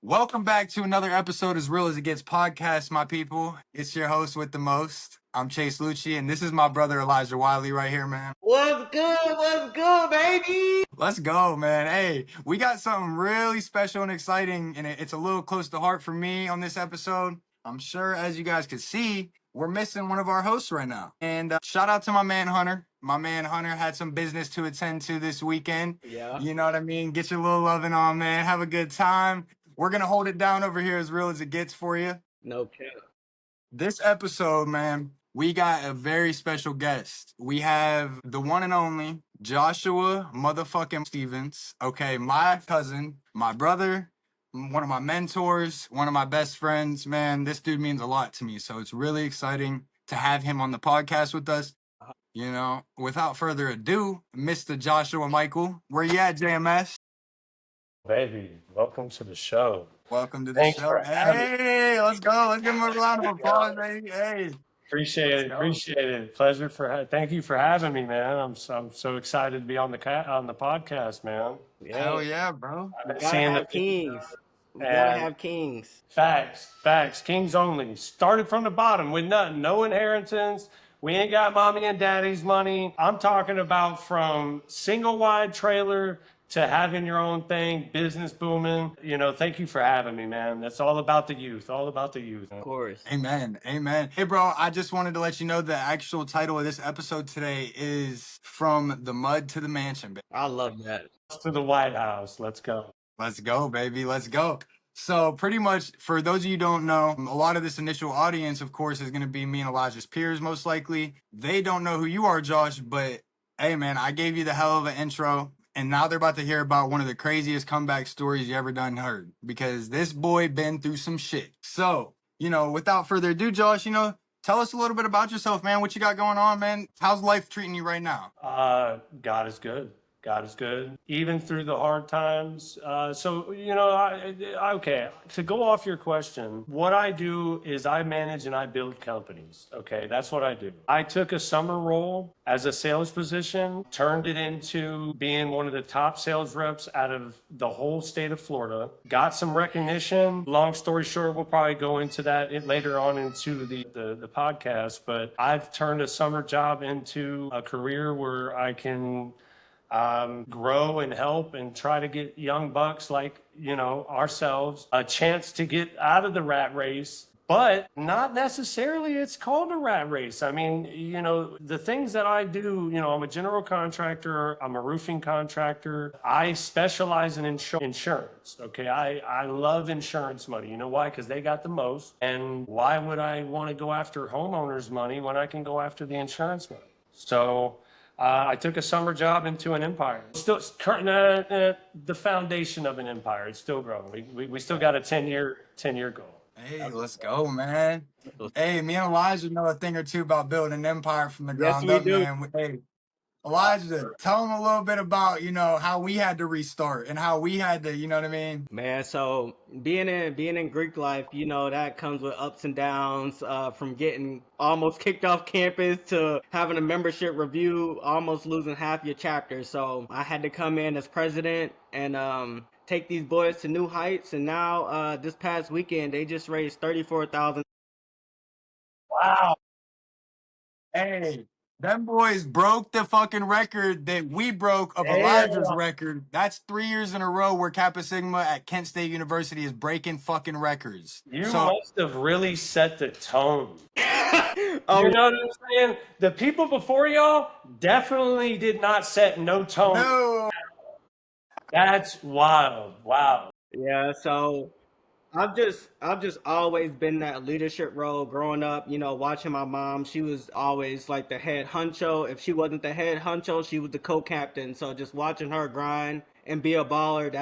Welcome back to another episode As Real As It Gets podcast, my people. It's your host with the most. I'm Chayse Lucci, and this is my brother Elijah Wiley right here, man. What's good? What's good, baby? Let's go, man. Hey, we got something really special and exciting, and it's a little close to heart for me on this episode. I'm sure, as you guys can see, we're missing one of our hosts right now. And shout out to my man Hunter. My man Hunter had some business to attend to this weekend. Yeah. You know what I mean? Get your little loving on, man. Have a good time. We're going to hold it down over here as real as it gets for you. No cap. This episode, man, we got a very special guest. We have the one and only Joshua motherfucking Stevens. Okay, my cousin, my brother, one of my mentors, one of my best friends. Man, this dude means a lot to me. So it's really exciting to have him on the podcast with us. You know, without further ado, Mr. Joshua Michael, where you at, JMS? Baby, welcome to the show. Welcome to the Thanks show. for having me. Hey, let's go. Let's give him a round of applause, baby. Hey. Appreciate it. Appreciate it. Pleasure thank you for having me, man. I'm so excited to be on the podcast, man. Hell yeah, bro. We gotta have kings. We gotta have kings. Facts. Kings only. Started from the bottom with nothing, no inheritance. We ain't got mommy and daddy's money. I'm talking about from single wide trailer to having your own thing, business booming. You know, thank you for having me, man. That's all about the youth. All about the youth. Of course. Amen. Hey, bro, I just wanted to let you know the actual title of this episode today is From the Mud to the Mansion, baby. I love that. To the White House. Let's go. Let's go, baby. Let's go. So pretty much, for those of you who don't know, a lot of this initial audience, of course, is going to be me and Elijah's peers, most likely. They don't know who you are, Josh, but hey, man, I gave you the hell of an intro. And now they're about to hear about one of the craziest comeback stories you ever done heard. Because this boy been through some shit. So, you know, without further ado, Josh, you know, tell us a little bit about yourself, man. What you got going on, man? How's life treating you right now? God is good. God is good, even through the hard times. So, you know, okay, to go off your question, what I do is I manage and I build companies. Okay, that's what I do. I took a summer role as a sales position, turned it into being one of the top sales reps out of the whole state of Florida, got some recognition. Long story short, we'll probably go into that later on into the podcast, but I've turned a summer job into a career where I can grow and help and try to get young bucks like, you know, ourselves a chance to get out of the rat race. But not necessarily it's called a rat race. I mean, you know, the things that I do, you know, I'm a general contractor, I'm a roofing contractor. I specialize in insurance, okay? I love insurance money. You know why? Because they got the most. And why would I want to go after homeowners' money when I can go after the insurance money? So I took a summer job into an empire. Still, the foundation of an empire. It's still growing. We still got a 10-year goal. Hey, let's go, man. Hey, me and Elijah know a thing or two about building an empire from the ground up, man. Hey, Elijah, tell them a little bit about, you know, how we had to restart and how we had to, you know what I mean? Man, so being in Greek life, you know, that comes with ups and downs, from getting almost kicked off campus to having a membership review, almost losing half your chapter. So I had to come in as president and take these boys to new heights. And now this past weekend, they just raised $34,000. Wow. Hey, them boys broke the fucking record that we broke of Elijah's record. That's 3 years in a row where Kappa Sigma at Kent State University is breaking fucking records. You must have really set the tone. Oh, you know what I'm saying? The people before y'all definitely did not set no tone. No. That's wild. Wow. yeah, so I've just always been that leadership role growing up, you know, watching my mom. She was always like the head honcho. If she wasn't the head honcho, she was the co-captain. So just watching her grind and be a baller,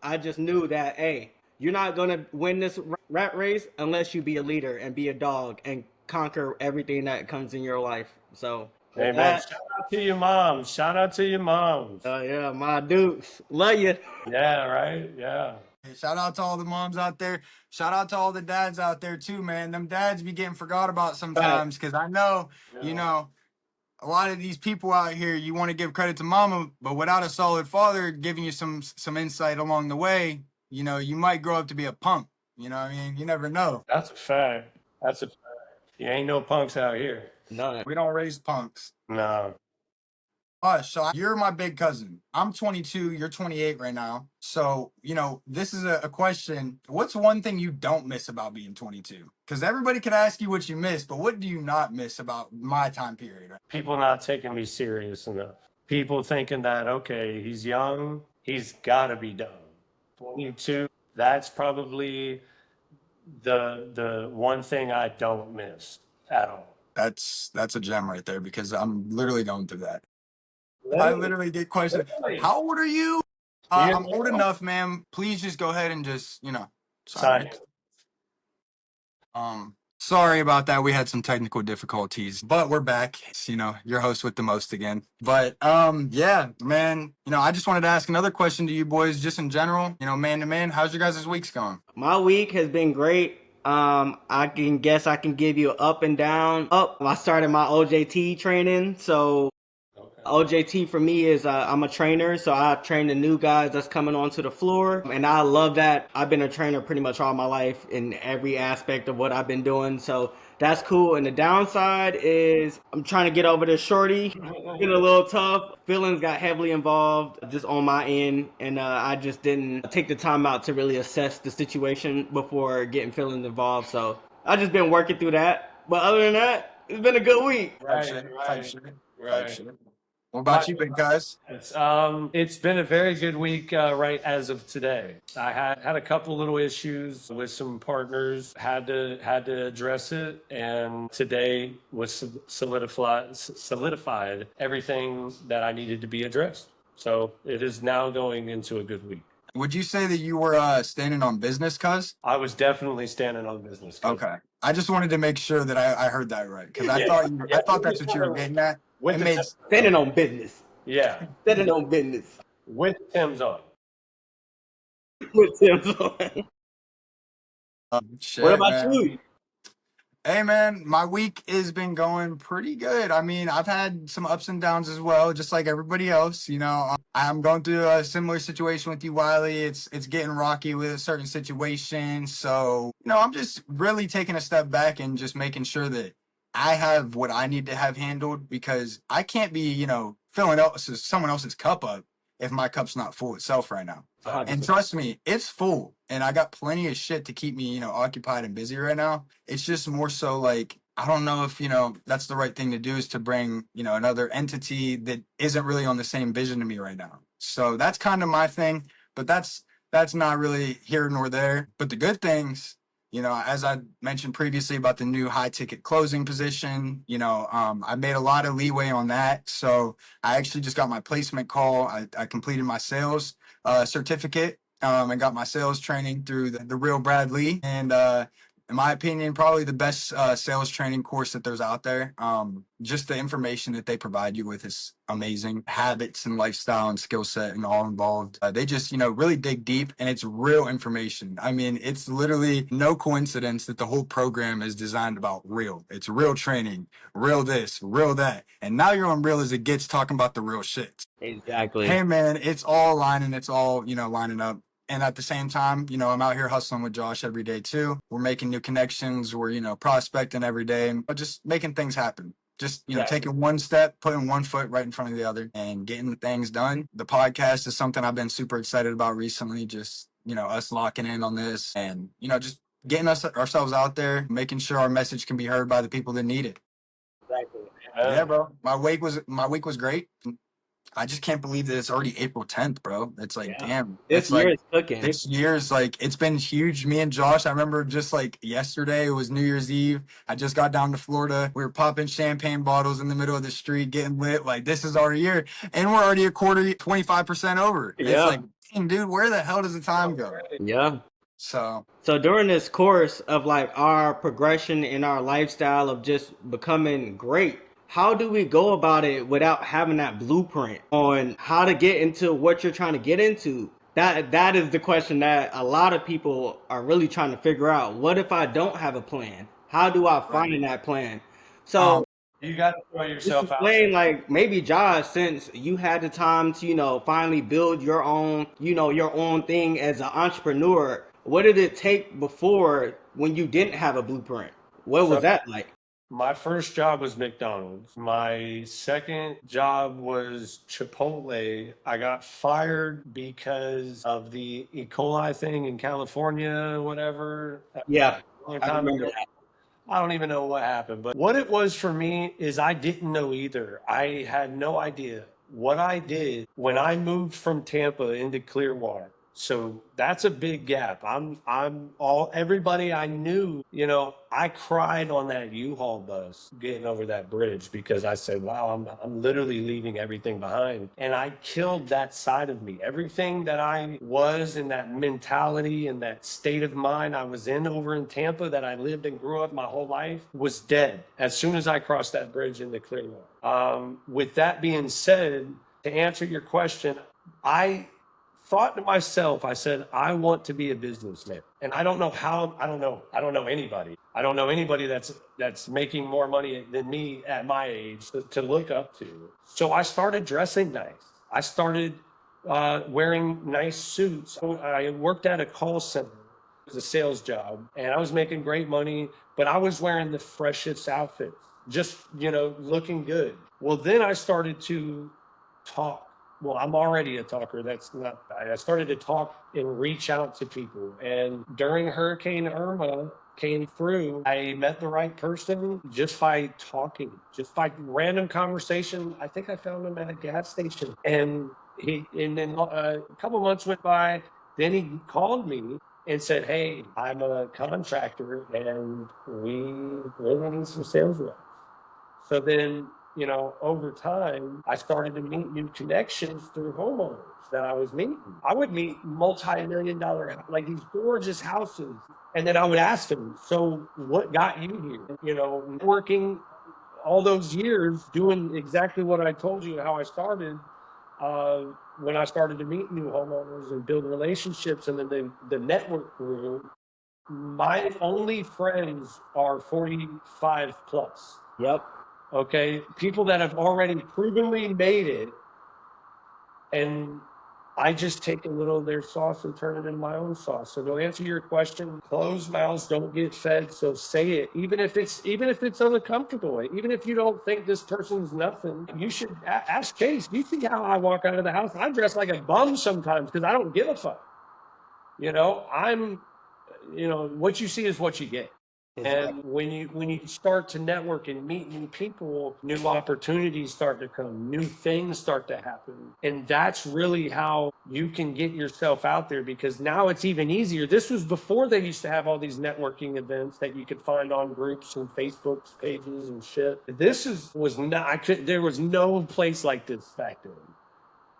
I just knew that, hey, you're not gonna win this rat race unless you be a leader and be a dog and conquer everything that comes in your life. So Hey, man, shout out to your moms. Shout out to your moms. yeah, my dudes, love you. Yeah, right. Yeah. Hey, shout out to all the moms out there. Shout out to all the dads out there too, man. Them dads be getting forgot about sometimes because I know, you know, a lot of these people out here, you want to give credit to mama, but without a solid father giving you some insight along the way, you know, you might grow up to be a punk. You know what I mean? You never know. That's a fact. That's a fact. You ain't no punks out here. None. We don't raise punks. No. So you're my big cousin. I'm 22, you're 28 right now. So, you know, this is a question. What's one thing you don't miss about being 22? Because everybody can ask you what you miss, but what do you not miss about my time period? People not taking me serious enough. People thinking that, okay, he's young, he's got to be done. 22, that's probably the one thing I don't miss at all. That's a gem right there because I'm literally going through that. I literally get questions. How old are you? I'm old enough, ma'am. Please just go ahead and just, you know, Sign. sorry about that. We had some technical difficulties, but we're back. It's, you know, your host with the most again. But yeah, man, you know, I just wanted to ask another question to you boys, just in general, you know, man to man. How's your guys' weeks going? My week has been great. I can guess I can give you an up and down. Up, I started my OJT training. So OJT for me is I'm a trainer, so I train the new guys that's coming onto the floor, and I love that. I've been a trainer pretty much all my life in every aspect of what I've been doing, so that's cool. And the downside is I'm trying to get over this shorty. Getting a little tough. Feelings got heavily involved just on my end, and I just didn't take the time out to really assess the situation before getting feelings involved. So I just been working through that. But other than that, it's been a good week. Right. What about you, big guys? It's been a very good week right as of today. I had a couple little issues with some partners, had to address it, and today was solidified everything that I needed to be addressed. So it is now going into a good week. Would you say that you were standing on business, cuz? I was definitely standing on business. Okay. I just wanted to make sure that I heard that right because I thought that's what you were getting at. It made Standing on business. Yeah, Standing on business. with Tim's on. With Tim's on. shit, What about man. you? Hey man, my week has been going pretty good. I mean, I've had some ups and downs as well, just like everybody else. You know, I'm going through a similar situation with you, Wiley. It's getting rocky with a certain situation. So, you know, I'm just really taking a step back and just making sure that I have what I need to have handled because I can't be, you know, filling someone else's cup up if my cup's not full itself right now. And trust me, it's full. And I got plenty of shit to keep me, you know, occupied and busy right now. It's just more so like, I don't know if, you know, that's the right thing to do is to bring, you know, another entity that isn't really on the same vision to me right now. So that's kind of my thing, but that's not really here nor there. But the good things, you know, as I mentioned previously about the new high ticket closing position, you know, I made a lot of leeway on that. So I actually just got my placement call. I completed my sales certificate and got my sales training through the real Brad Lee. And in my opinion, probably the best sales training course that there's out there. Just the information that they provide you with is amazing. Habits and lifestyle and skill set and all involved. They just, you know, really dig deep and it's real information. I mean, it's literally no coincidence that the whole program is designed about real. It's real training, real this, real that. And now you're on Real as It Gets talking about the real shit. Exactly. Hey man, it's all lining, it's all, you know, lining up. And at the same time, you know, I'm out here hustling with Josh every day too. We're making new connections. We're, you know, prospecting every day, but just making things happen. Just, you know, taking one step, putting one foot right in front of the other and getting the things done. The podcast is something I've been super excited about recently. Just, you know, us locking in on this and, you know, just getting ourselves out there, making sure our message can be heard by the people that need it. Exactly. Yeah, bro. My week was great. I just can't believe that it's already April 10th, bro. It's like, damn. This year is cooking. This year's like, it's been huge. Me and Josh, I remember just like yesterday, it was New Year's Eve. I just got down to Florida. We were popping champagne bottles in the middle of the street, getting lit. Like, this is our year. And we're already 25% over. Yeah. It's like, dang, dude, where the hell does the time go? Yeah. So during this course of like our progression in our lifestyle of just becoming great, how do we go about it without having that blueprint on how to get into what you're trying to get into? That is the question that a lot of people are really trying to figure out. What if I don't have a plan? How do I find that plan? So You got to throw Just yourself out explain, like, maybe Josh, since you had the time to, finally build your own, your own thing as an entrepreneur, what did it take before when you didn't have a blueprint? What was there. that like? My first job was McDonald's. My second job was Chipotle. I got fired because of the E. coli thing in California, whatever, Yeah, a long I time remember ago. that. I don't even know what happened, but what it was for me is I didn't know either. I had no idea. What I did when I moved from Tampa into Clearwater. So that's a big gap. I'm all everybody I knew, I cried on that U-Haul bus getting over that bridge because I said, wow, I'm literally leaving everything behind. And I killed that side of me. Everything that I was in that mentality and that state of mind I was in over in Tampa that I lived and grew up my whole life was dead as soon as I crossed that bridge into Clearwater. With that being said, to answer your question, I thought to myself, I said, I want to be a businessman. And I don't know how, I don't know anybody. I don't know anybody that's making more money than me at my age to look up to. So I started dressing nice. I started wearing nice suits. I worked at a call center. It was a sales job and I was making great money, but I was wearing the freshest outfits, just, looking good. Well, then I started to talk. Well, I'm already a talker. That's not, I started to talk and reach out to people. And during Hurricane Irma came through, I met the right person just by talking, just by random conversation. I think I found him at a gas station. And then a couple months went by. Then he called me and said, hey, I'm a contractor and we really need some sales reps. So then, over time, I started to meet new connections through homeowners that I was meeting. I would meet multi-million dollar, like these gorgeous houses. And then I would ask them, so what got you here? Working all those years doing exactly what I told you, how I started. Uh, when I started to meet new homeowners and build relationships, and then the network grew, my only friends are 45 plus. Yep. Okay, people that have already provenly made it, and I just take a little of their sauce and turn it into my own sauce. So to answer your question, closed mouths don't get fed. So say it, even if it's uncomfortable, even if you don't think this person's nothing, you should ask Chase. Do you see how I walk out of the house? I dress like a bum sometimes because I don't give a fuck. I'm what you see is what you get. Exactly. And when you start to network and meet new people, new opportunities start to come, new things start to happen. And that's really how you can get yourself out there, because now it's even easier. This was before they used to have all these networking events that you could find on groups and Facebook pages and shit. Was not, there was no place like this back then.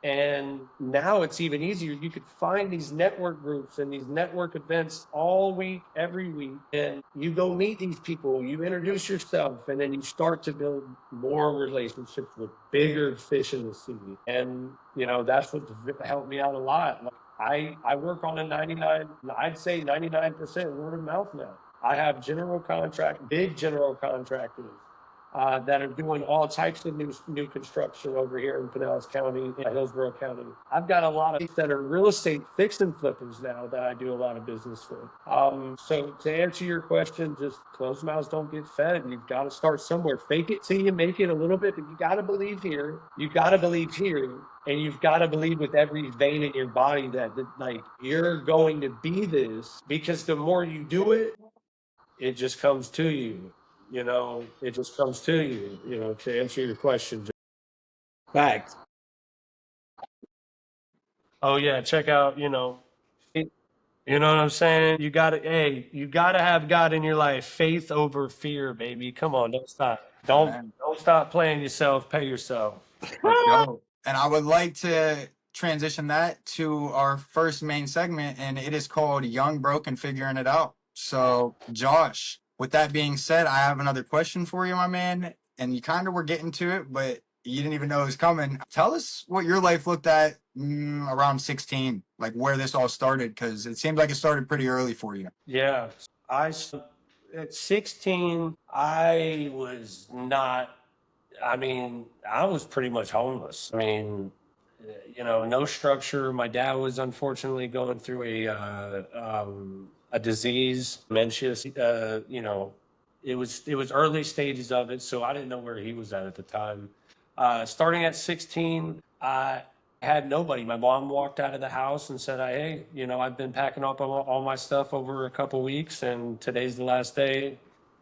And now it's even easier. You could find these network groups and these network events all week, every week. And you go meet these people, you introduce yourself, and then you start to build more relationships with bigger fish in the sea. And, that's what helped me out a lot. Like I work on a 99, I'd say 99% word of mouth now. I have big general contractors that are doing all types of new construction over here in Pinellas County, in Hillsborough County. I've got a lot of that are real estate fix and flippers now that I do a lot of business with. So to answer your question, just closed mouths don't get fed. You've got to start somewhere. Fake it till you make it a little bit, but you got to believe here. You got to believe here. And you've got to believe with every vein in your body that like you're going to be this, because the more you do it, it just comes to you. It just comes to you, to answer your question. Facts. Oh yeah, check out, you know what I'm saying? You gotta have God in your life. Faith over fear, baby. Come on, don't stop. Don't Amen. don't stop playing yourself, pay yourself. Let's go. And I would like to transition that to our first main segment, and it is called Young, Broke, and Figuring It Out. So, Josh, with that being said, I have another question for you, my man. And you kind of were getting to it, but you didn't even know it was coming. Tell us what your life looked at around 16, like where this all started, because it seems like it started pretty early for you. Yeah. At 16, I was not I mean, I was pretty much homeless. I mean, no structure. My dad was unfortunately going through a disease, dementia. It was early stages of it, so I didn't know where he was at the time. Starting at 16, I had nobody. My mom walked out of the house and said, "Hey, I've been packing up all my stuff over a couple weeks, and today's the last day.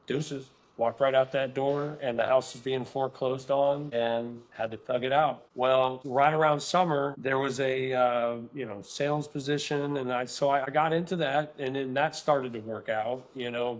Deuces." Walked right out that door, and the house was being foreclosed on, and had to thug it out. Well, right around summer, there was a sales position, and I got into that, and then that started to work out.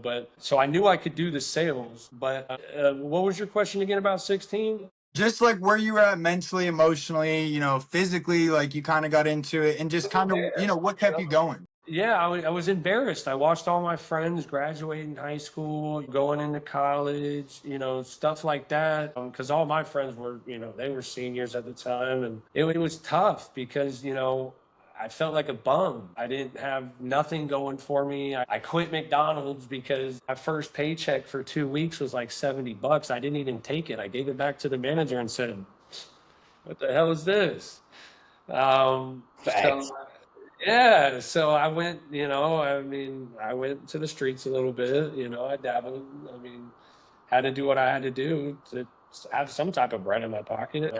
But so I knew I could do the sales. But what was your question again about 16? Just like where you were at mentally, emotionally, physically, like you kind of got into it, and just kind of, what kept you going? Yeah, I was embarrassed. I watched all my friends graduating high school, going into college, stuff like that. Because all my friends were, they were seniors at the time. And it was tough because, I felt like a bum. I didn't have nothing going for me. I quit McDonald's because my first paycheck for 2 weeks was like $70. I didn't even take it. I gave it back to the manager and said, "What the hell is this?" Facts. So yeah, so I went, I went to the streets a little bit, I dabbled. I mean, had to do what I had to do to have some type of bread in my pocket.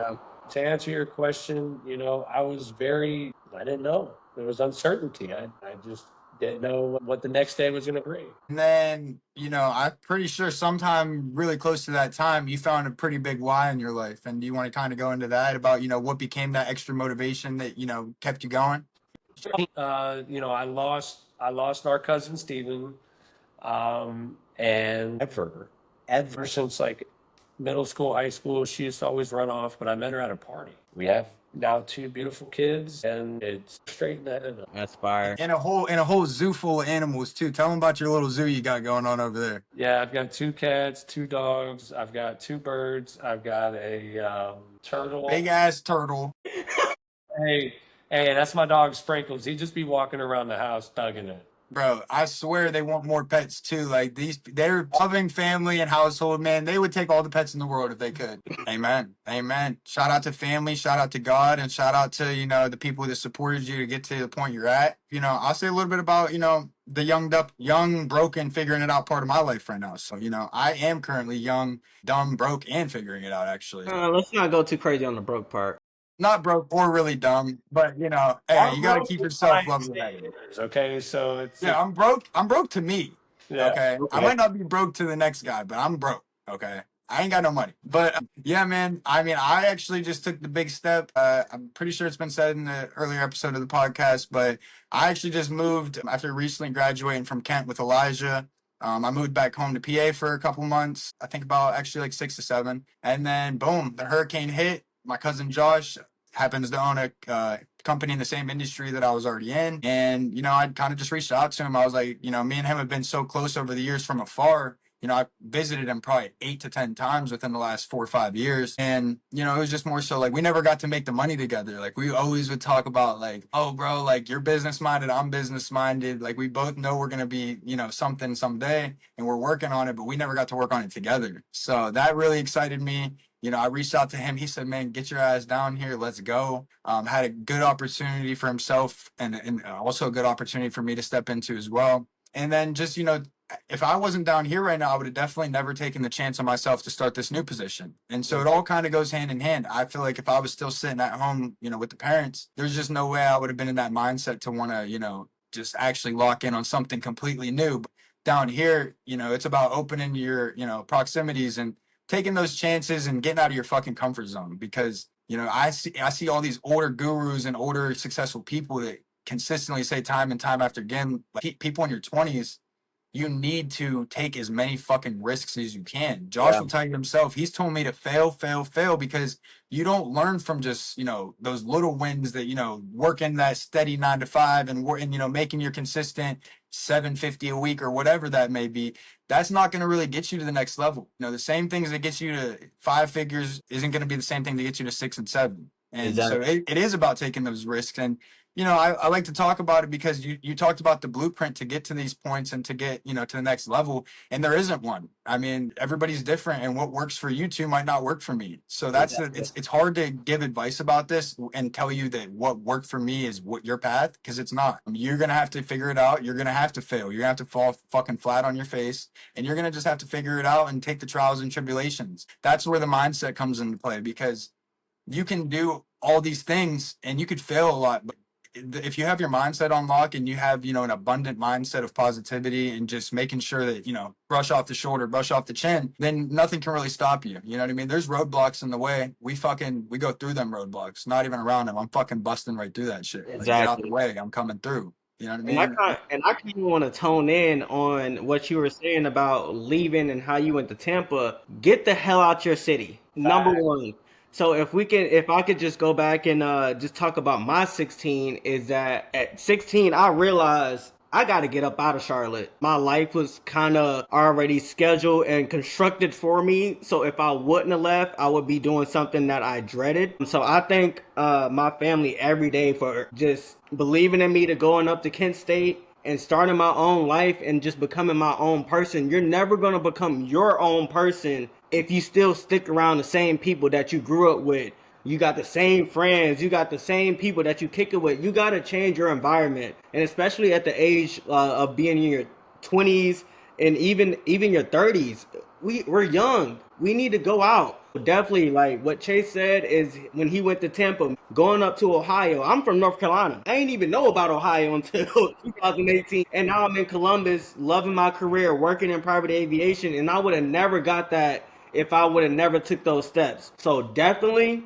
To answer your question, I didn't know. There was uncertainty. I just didn't know what the next day was going to bring. And then, I'm pretty sure sometime really close to that time, you found a pretty big why in your life. And do you want to kind of go into that about, what became that extra motivation that, kept you going? I lost our cousin Stephen, and ever since like middle school, high school, she used to always run off, but I met her at a party. We have now two beautiful kids, and it's straight that. That's fire. And a whole zoo full of animals too. Tell them about your little zoo you got going on over there. Yeah, I've got two cats, two dogs. I've got two birds. I've got a turtle. Big ass turtle. Hey, hey, that's my dog Sprinkles. He'd just be walking around the house thugging it. Bro, I swear they want more pets too. Like they're loving family and household, man. They would take all the pets in the world if they could. Amen. Amen. Shout out to family, shout out to God, and shout out to, the people that supported you to get to the point you're at. I'll say a little bit about, the young, broken, figuring it out part of my life right now. So, I am currently young, dumb, broke, and figuring it out actually. Let's not go too crazy on the broke part. Not broke or really dumb, but hey, you got to keep yourself level headed. Okay, so it's Yeah, I'm broke. I'm broke to me. yeah. Okay. I might not be broke to the next guy, but I'm broke. Okay. I ain't got no money. But yeah, man. I mean, I actually just took the big step. I'm pretty sure it's been said in the earlier episode of the podcast, but I actually just moved after recently graduating from Kent with Elijah. I moved back home to PA for a couple months. I think about actually like 6 to 7. And then boom, the hurricane hit. My cousin Josh happens to own a company in the same industry that I was already in. And, I'd kind of just reached out to him. I was like, me and him have been so close over the years from afar. I visited him probably 8 to 10 times within the last 4 or 5 years. And, it was just more so like we never got to make the money together. Like we always would talk about like, oh, bro, like you're business minded, I'm business minded. Like we both know we're going to be, something someday and we're working on it, but we never got to work on it together. So that really excited me. I reached out to him. He said, man, get your ass down here. Let's go. Had a good opportunity for himself and also a good opportunity for me to step into as well. And then just, if I wasn't down here right now, I would have definitely never taken the chance on myself to start this new position. And so it all kind of goes hand in hand. I feel like if I was still sitting at home, with the parents, there's just no way I would have been in that mindset to want to, just actually lock in on something completely new. But down here, it's about opening your, proximities and taking those chances and getting out of your fucking comfort zone. Because, I see all these older gurus and older successful people that consistently say time and time after again, like people in your 20s, you need to take as many fucking risks as you can. Josh will tell you himself. He's told me to fail, fail, fail because you don't learn from just, those little wins that, working that steady 9 to 5 and making your consistent $750 a week or whatever that may be. That's not going to really get you to the next level. The same things that get you to 5 figures isn't going to be the same thing that gets you to 6 and 7. And Exactly. so it is about taking those risks. And I like to talk about it because you talked about the blueprint to get to these points and to get, to the next level. And there isn't one. I mean, everybody's different, and what works for you two might not work for me. So Exactly. it's hard to give advice about this and tell you that what worked for me is what your path, because it's not. You're going to have to figure it out. You're going to have to fail. You're going to have to fall fucking flat on your face, and you're going to just have to figure it out and take the trials and tribulations. That's where the mindset comes into play, because you can do all these things and you could fail a lot, but if you have your mindset on lock and you have, an abundant mindset of positivity and just making sure that, brush off the shoulder, brush off the chin, then nothing can really stop you. You know what I mean? There's roadblocks in the way. We go through them roadblocks, not even around them. I'm fucking busting right through that shit. Like, get out the Exactly. way. I'm coming through. You know what I And I mean? kind of want to tone in on what you were saying about leaving and how you went to Tampa. Get the hell out your city. Number Fact. one. So if I could just go back and just talk about my 16, is that at 16 I realized I got to get up out of Charlotte. My life was kind of already scheduled and constructed for me. So if I wouldn't have left, I would be doing something that I dreaded. So I thank my family every day for just believing in me to going up to Kent State and starting my own life and just becoming my own person. You're never going to become your own person if you still stick around the same people that you grew up with. You got the same friends, you got the same people that you kick it with. You got to change your environment, and especially at the age of being in your 20s and even your 30s. We're young. We need to go out. Definitely, like what Chase said, is when he went to Tampa, going up to Ohio. I'm from North Carolina. I ain't even know about Ohio until 2018, and now I'm in Columbus, loving my career, working in private aviation, and I would have never got that if I would have never took those steps. So definitely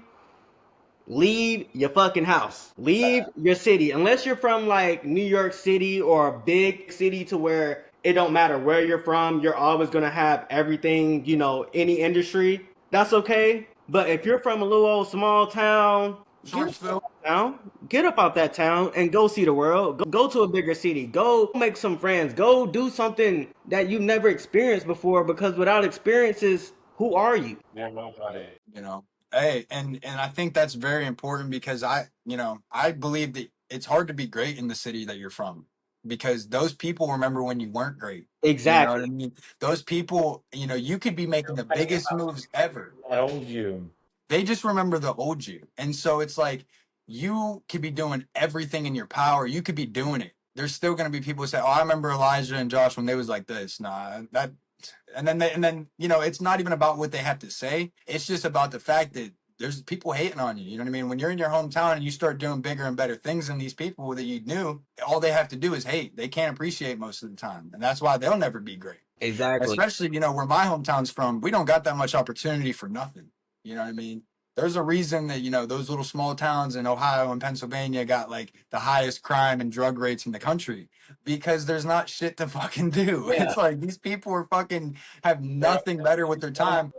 leave your fucking house. Leave your city. Unless you're from like New York City or a big city to where it don't matter where you're from, you're always gonna have everything, any industry. That's okay. But if you're from a little old small town, get up Charlottesville. out that town. Get up out that town and go see the world. Go to a bigger city. Go make some friends. Go do something that you never experienced before, because without experiences, who are you? Yeah, nobody. you know hey, and I think that's very important, because I believe that it's hard to be great in the city that you're from, because those people remember when you weren't great. You know what I Exactly. mean? Those people, you could be making the biggest moves ever. I owe you. They just remember the old you. And so it's like, you could be doing everything in your power, you could be doing it, there's still going to be people who say, oh, I remember Elijah and Josh when they was like this. Nah, that. And then it's not even about what they have to say. It's just about the fact that there's people hating on you. You know what I mean? When you're in your hometown and you start doing bigger and better things than these people that you knew, all they have to do is hate. They can't appreciate most of the time, and that's why they'll never be great. Exactly. Especially, where my hometown's from, we don't got that much opportunity for nothing. You know what I mean? There's a reason that, those little small towns in Ohio and Pennsylvania got like the highest crime and drug rates in the country, because there's not shit to fucking do. Yeah. It's like these people are fucking have nothing better with their time.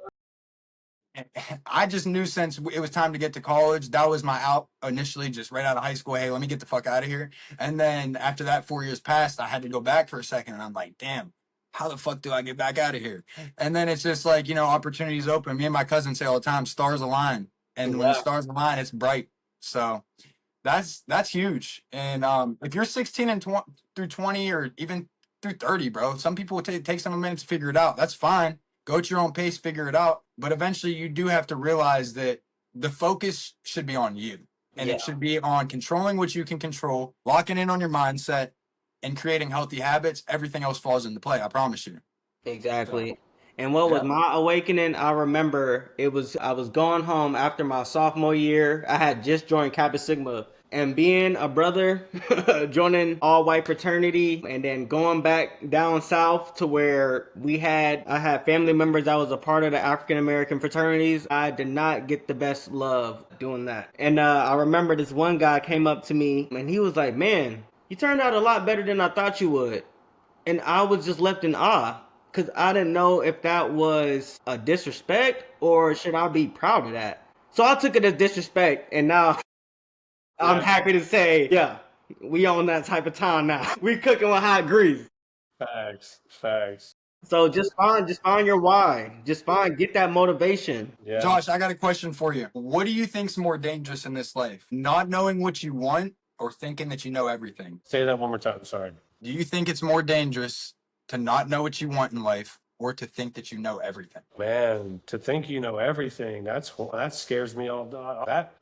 I just knew since it was time to get to college, that was my out initially, just right out of high school. Hey, let me get the fuck out of here. And then after that 4 years passed, I had to go back for a second. And I'm like, damn, how the fuck do I get back out of here? And then it's just like, opportunities open. Me and my cousin say all the time, stars align. And when the Yeah. stars align, it's bright. So that's huge. And if you're 16 and through 20, or even through 30, bro, some people will take some minutes to figure it out. That's fine. Go at your own pace, figure it out. But eventually, you do have to realize that the focus should be on you, and it Yeah. should be on controlling what you can control, locking in on your mindset, and creating healthy habits. Everything else falls into play. I promise you. So, Exactly. And what was yeah. my awakening? I remember I was going home after my sophomore year. I had just joined Kappa Sigma, and being a brother, joining all white fraternity, and then going back down south to where I had family members that was a part of the African American fraternities. I did not get the best love doing that. And I remember this one guy came up to me and he was like, "Man, you turned out a lot better than I thought you would." And I was just left in awe, because I didn't know if that was a disrespect or should I be proud of that. So I took it as disrespect, and now I'm Yeah. happy to say, yeah, we on that type of time now. We cooking with hot grease. Facts. Facts. So just find your why. Get that motivation. Yeah. Josh, I got a question for you. What do you think's more dangerous in this life? Not knowing what you want, or thinking that you know everything? Say that one more time. Sorry. Do you think it's more dangerous to not know what you want in life or to think that you know everything? Man, to think you know everything, that scares me all.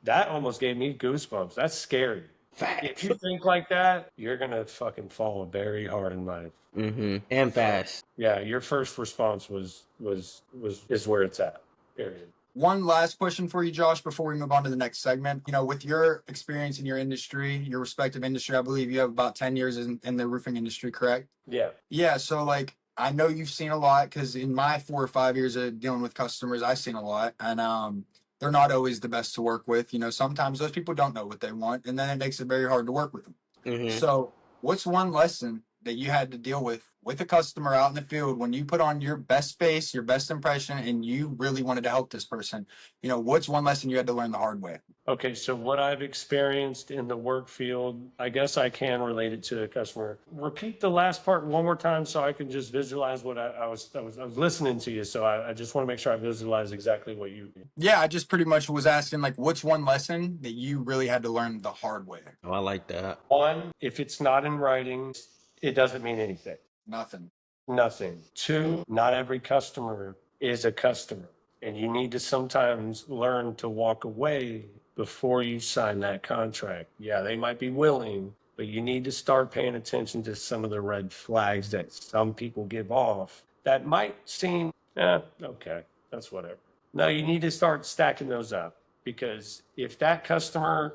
That almost gave me goosebumps. That's scary. If you think like that, you're gonna fucking fall very hard in life. And fast. Yeah, your first response is where it's at. Period. One last question for you, Josh, before we move on to the next segment. With your experience in your industry, your respective industry, I believe you have about 10 years in the roofing industry, correct? Yeah. Yeah. So, like, I know you've seen a lot because in my 4 or 5 years of dealing with customers, I've seen a lot. And they're not always the best to work with. Sometimes those people don't know what they want, and then it makes it very hard to work with them. So, what's one lesson that you had to deal with a customer out in the field when you put on your best face, your best impression, and you really wanted to help this person? What's one lesson you had to learn the hard way? Okay, so what I've experienced in the work field, I guess I can relate it to a customer. Repeat the last part one more time so I can just visualize what I was listening to you. So I just want to make sure I visualize exactly what you mean. Yeah, I just pretty much was asking, like, what's one lesson that you really had to learn the hard way? Oh, I like that. One, if it's not in writing, it doesn't mean anything. Nothing. Nothing. Two, not every customer is a customer. And you need to sometimes learn to walk away before you sign that contract. Yeah, they might be willing, but you need to start paying attention to some of the red flags that some people give off that might seem, okay, that's whatever. No, you need to start stacking those up, because if that customer,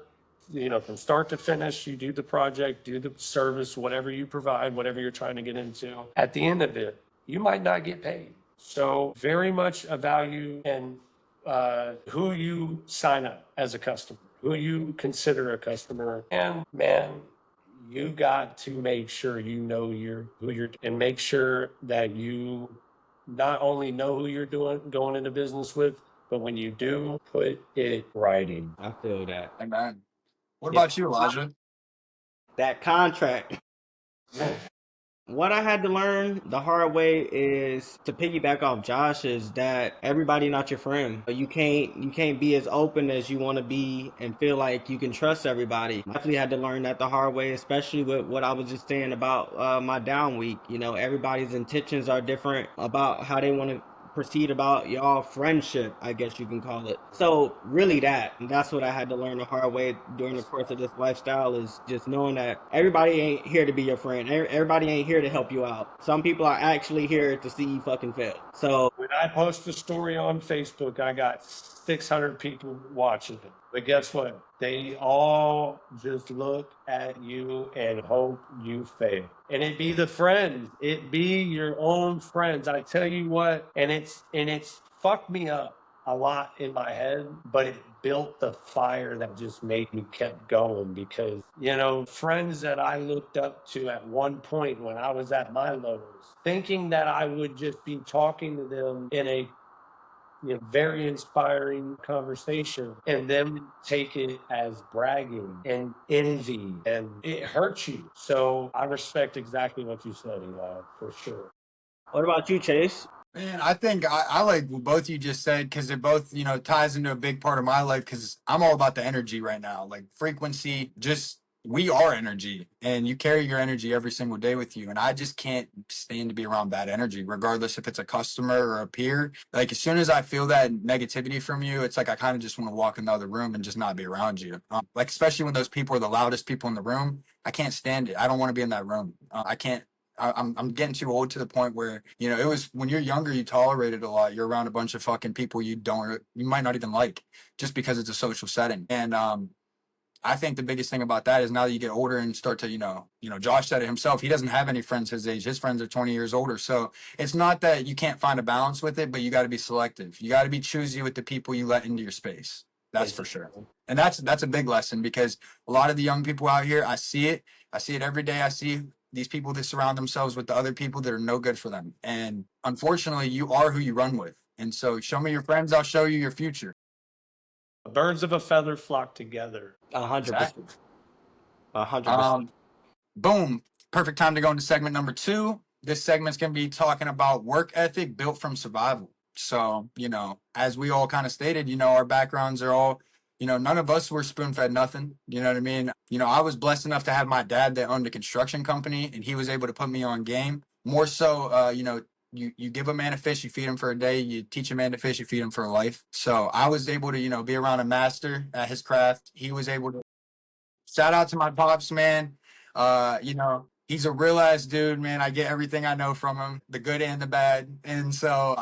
from start to finish, you do the project, do the service, whatever you provide, whatever you're trying to get into, at the end of it, you might not get paid. So very much a value in who you sign up as a customer, who you consider a customer. And man, you got to make sure you know and make sure that you not only know who you're going into business with, but when you do, put it writing. I feel that. Amen. What about you, Elijah? That contract. What I had to learn the hard way is to piggyback off Josh, is that everybody not your friend. You can't be as open as you want to be and feel like you can trust everybody. I definitely had to learn that the hard way, especially with what I was just saying about my down week. Everybody's intentions are different about how they want to proceed about y'all friendship, I guess you can call it. So really that's what I had to learn the hard way during the course of this lifestyle, is just knowing that everybody ain't here to be your friend. Everybody ain't here to help you out. Some people are actually here to see you fucking fail. So when I post a story on Facebook, I got 600 people watching it. But guess what? They all just look at you and hope you fail. And it be the friends. It be your own friends. I tell you what, and it's fucked me up a lot in my head, but it built the fire that just made me keep going, because, friends that I looked up to at one point when I was at my lowest, thinking that I would just be talking to them in a very inspiring conversation, and then take it as bragging and envy, and it hurts you. So I respect exactly what you said, Eli, for sure. what about you, Chase? Man, I think I like what both you just said, because it both, ties into a big part of my life, because I'm all about the energy right now. Like, frequency, we are energy, and you carry your energy every single day with you. And I just can't stand to be around bad energy, regardless if it's a customer or a peer. Like, as soon as I feel that negativity from you, it's like I kind of just want to walk in the other room and just not be around you. Like, especially when those people are the loudest people in the room, I can't stand it. I don't want to be in that room. I can't. I'm getting too old to the point where, it was when you're younger, you tolerate it a lot. You're around a bunch of fucking people you might not even like, just because it's a social setting. And I think the biggest thing about that is, now that you get older and start to, Josh said it himself, he doesn't have any friends his age. His friends are 20 years older. So it's not that you can't find a balance with it, but you got to be selective. You got to be choosy with the people you let into your space. That's for sure. And that's a big lesson, because a lot of the young people out here, I see it every day. I see these people that surround themselves with the other people that are no good for them. And unfortunately, you are who you run with. And so show me your friends, I'll show you your future. Birds of a feather flock together. 100%. 100%. Boom. Perfect time to go into segment number 2. This segment's going to be talking about work ethic built from survival. So, as we all kind of stated, our backgrounds are all, none of us were spoon fed nothing. You know what I mean? I was blessed enough to have my dad that owned a construction company, and he was able to put me on game. More so, you give a man a fish, you feed him for a day. You teach a man to fish, you feed him for a life. So I was able to, be around a master at his craft. He was able to. Shout out to my pops, man. He's a real ass dude, man. I get everything I know from him, the good and the bad. And so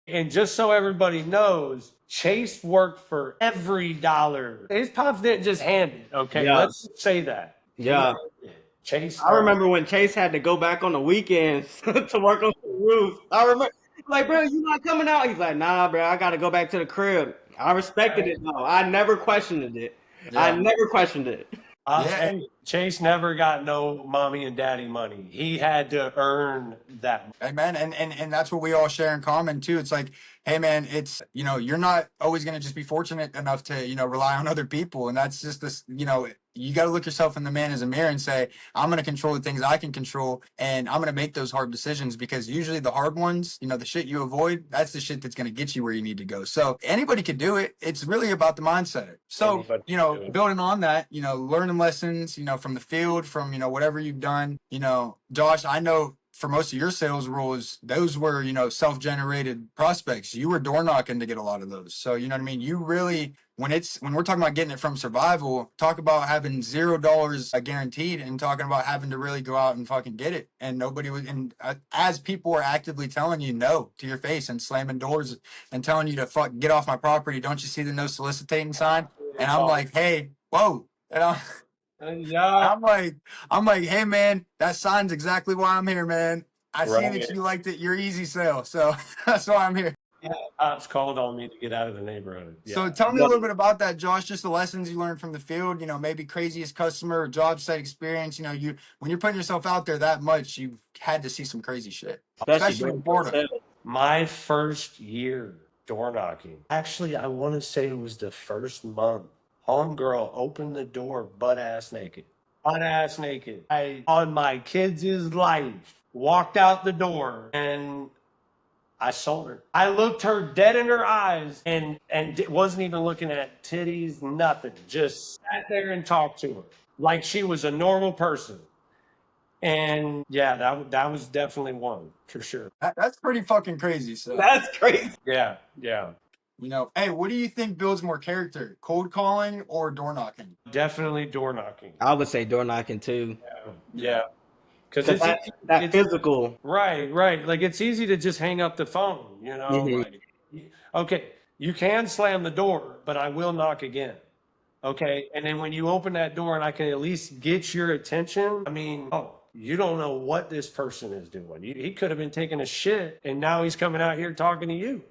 And just so everybody knows, Chase worked for every dollar. His pops didn't just hand it. Okay, Yeah. let's say that. Yeah. Chase. I remember when Chase had to go back on the weekends to work on the roof. I remember, like, bro, you not coming out? He's like, nah, bro, I got to go back to the crib. I respected it, though. I never questioned it. I yeah, never questioned it. yeah. Chase never got no mommy and daddy money. He had to earn that. Hey man, and that's what we all share in common too. It's like, hey man, it's you're not always gonna just be fortunate enough to rely on other people, and that's just this. You got to look yourself in the man as a mirror and say, I'm gonna control the things I can control, and I'm gonna make those hard decisions because usually the hard ones, the shit you avoid, that's the shit that's gonna get you where you need to go. So anybody could do it. It's really about the mindset. So Anybody can do it. building on that, learning lessons, from the field, from whatever you've done, Josh, I know for most of your sales roles, those were, self-generated prospects. You were door knocking to get a lot of those. So, you know what I mean? You really, when we're talking about getting it from survival, talk about having $0 guaranteed and talking about having to really go out and fucking get it. And nobody was, and as people are actively telling you no to your face and slamming doors and telling you to get off my property. Don't you see the no soliciting sign? And I'm like, hey, whoa. Yeah. I'm like, hey man, that sign's exactly why I'm here, man. I see Right. that you liked it, your easy sale, so that's why I'm here. Pops called on me to get out of the neighborhood. So Yeah. tell me a little bit about that, Josh. Just the lessons you learned from the field. Maybe craziest customer or job site experience. You when you're putting yourself out there that much, you've had to see some crazy shit, especially in Florida. My first year door knocking. Actually, I want to say it was the first month. Homegirl opened the door butt ass naked. Butt ass naked. I, on my kids' life, walked out the door and I sold her. I looked her dead in her eyes and wasn't even looking at titties, nothing. Just sat there and talked to her like she was a normal person. And yeah, that was definitely one for sure. That's pretty fucking crazy. So That's crazy. Yeah, yeah. Hey, what do you think builds more character, cold calling or door knocking? Definitely door knocking. I would say door knocking too. Yeah. Because Cause that physical. right. Like it's easy to just hang up the phone, Mhm. like, okay, you can slam the door, but I will knock again. Okay. And then when you open that door and I can at least get your attention, I mean, you don't know what this person is doing. He could have been taking a shit and now he's coming out here talking to you.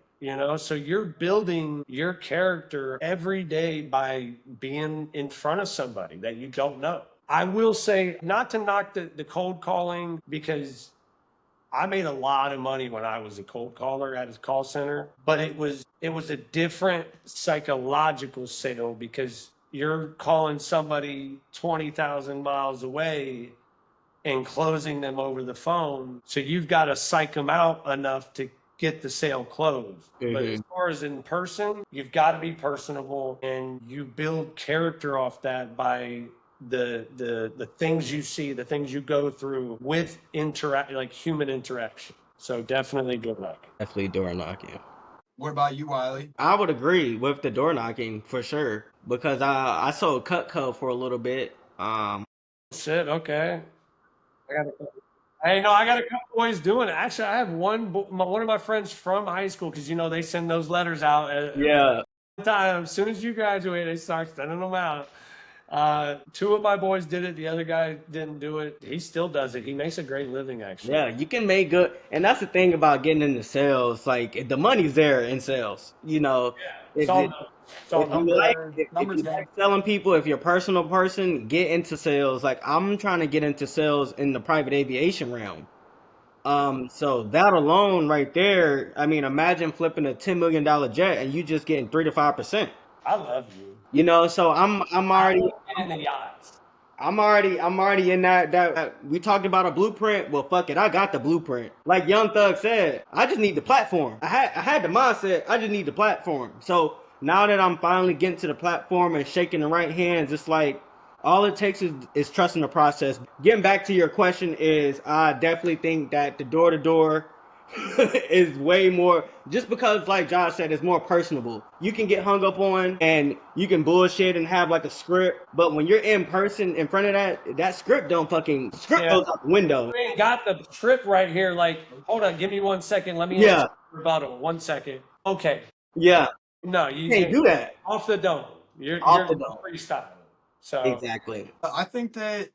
So you're building your character every day by being in front of somebody that you don't know. I will say, not to knock the cold calling, because I made a lot of money when I was a cold caller at a call center, but it was a different psychological sale because you're calling somebody 20,000 miles away and closing them over the phone. So you've got to psych them out enough to get the sale closed. But as far as in person, you've got to be personable and you build character off that by the things you see, the things you go through with like human interaction. So definitely good luck. Definitely door knocking. What about you, Wiley? I would agree with the door knocking for sure because I sold Cutco for a little bit. Shit, okay. I got a couple boys doing it. Actually, I have one of my friends from high school because they send those letters out. Yeah. Time as soon as you graduate, they start sending them out. Two of my boys did it. The other guy didn't do it. He still does it. He makes a great living, actually. Yeah, you can make good, and that's the thing about getting into sales. Like the money's there in sales. If you like selling people, if you're a personal person, get into sales. Like I'm trying to get into sales in the private aviation realm. So that alone, right there, I mean, imagine flipping a $10 million jet and you just getting 3 to 5%. I love you. So I'm already in the yachts. I'm already in that we talked about a blueprint. Well, fuck it, I got the blueprint. Like Young Thug said, I just need the platform. I had the mindset. I just need the platform. So now that I'm finally getting to the platform and shaking the right hands, it's like all it takes is trusting the process. Getting back to your question is I definitely think that the door to door is way more, just because like Josh said, it's more personable. You can get hung up on and you can bullshit and have like a script, but when you're in person in front of that script don't fucking script Yeah. goes out the window. We ain't got the script right here. Like, hold on, give me 1 second. Let me answer Yeah, your rebuttal. 1 second. Okay. yeah. No, You can't do that off the dome. off You're the dome. freestyling. So Exactly. I think that,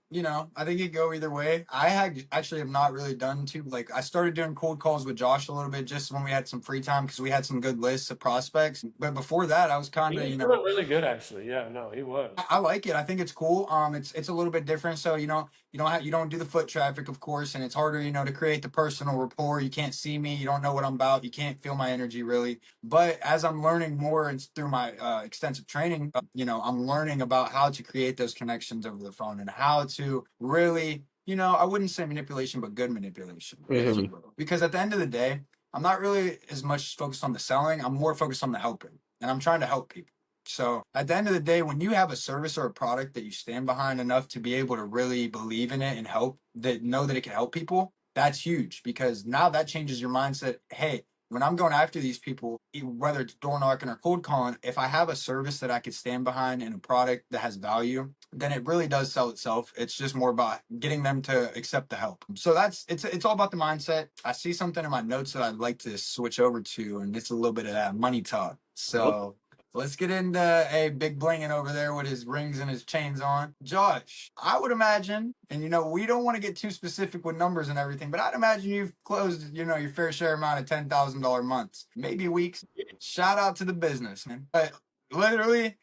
I think it go either way. Actually have not really done too, like, I started doing cold calls with Josh a little bit just when we had some free time because we had some good lists of prospects. But before that, I was kind he of, was doing really good, actually. Yeah, no, he was. I like it. I think it's cool. It's a little bit different. So you don't do the foot traffic, of course, and it's harder, to create the personal rapport. You can't see me. You don't know what I'm about. You can't feel my energy really. But as I'm learning more and through my extensive training, I'm learning about how to create those connections over the phone and how to really, I wouldn't say manipulation, but good manipulation, if you will. Because at the end of the day, I'm not really as much focused on the selling. I'm more focused on the helping, and I'm trying to help people. So at the end of the day, when you have a service or a product that you stand behind enough to be able to really believe in it and know that it can help people, that's huge because now that changes your mindset. Hey, when I'm going after these people, whether it's door knocking or cold calling, if I have a service that I could stand behind and a product that has value, then it really does sell itself. It's just more about getting them to accept the help. So it's all about the mindset. I see something in my notes that I'd like to switch over to, and it's a little bit of that money talk. So let's get into a big blinging over there with his rings and his chains on. Josh, I would imagine, and we don't want to get too specific with numbers and everything, but I'd imagine you've closed, your fair share amount of $10,000 months, maybe weeks. Shout out to the business, man. But literally,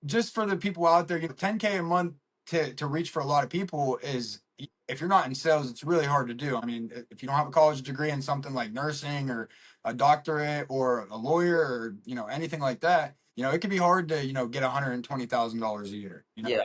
just for the people out there, 10K a month to reach for a lot of people is, if you're not in sales, it's really hard to do. I mean, if you don't have a college degree in something like nursing or a doctorate or a lawyer or, anything like that, it can be hard to, get $120,000 a year. Yeah.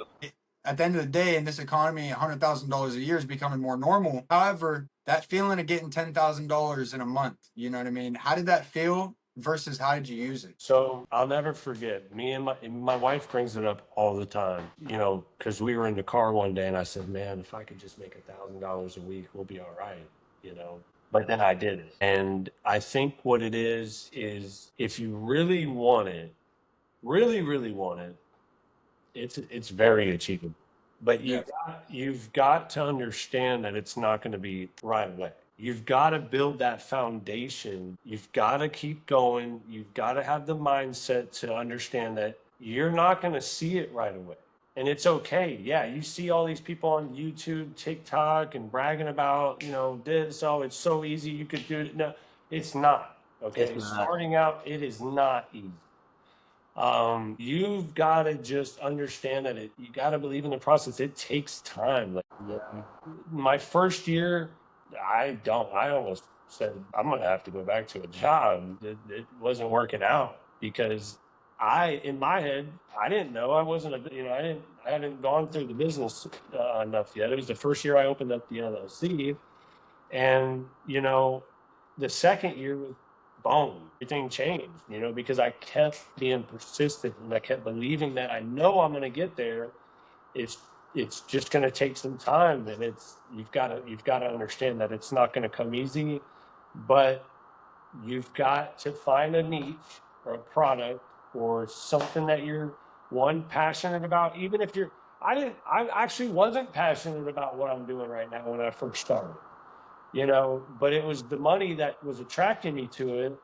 At the end of the day, in this economy, $100,000 a year is becoming more normal. However, that feeling of getting $10,000 in a month, you know what I mean? How did that feel versus how did you use it? So I'll never forget. Me and my wife brings it up all the time. Because we were in the car one day and I said, "Man, if I could just make $1,000 a week, we'll be all right." But then I did it, and I think what it is if you really want it, really really want it, it's very achievable. But Yes. you've got to understand that it's not going to be right away. You've got to build that foundation. You've got to keep going. You've got to have the mindset to understand that you're not going to see it right away. And it's okay. Yeah, you see all these people on YouTube, TikTok, and bragging about, this. Oh, it's so easy. You could do it. No, it's not. Okay. It's not. Starting out, it is not easy. You've got to just understand that you got to believe in the process. It takes time. Like my first year, I almost said, I'm going to have to go back to a job. It wasn't working out because in my head, I didn't know I wasn't I hadn't gone through the business enough yet. It was the first year I opened up the LLC. And, the second year was boom, everything changed, because I kept being persistent and I kept believing that I know I'm going to get there. It's, it's just going to take some time, and you've got to understand that it's not going to come easy, but you've got to find a niche or a product or something that you're passionate about. Even if I actually wasn't passionate about what I'm doing right now when I first started, but it was the money that was attracting me to it.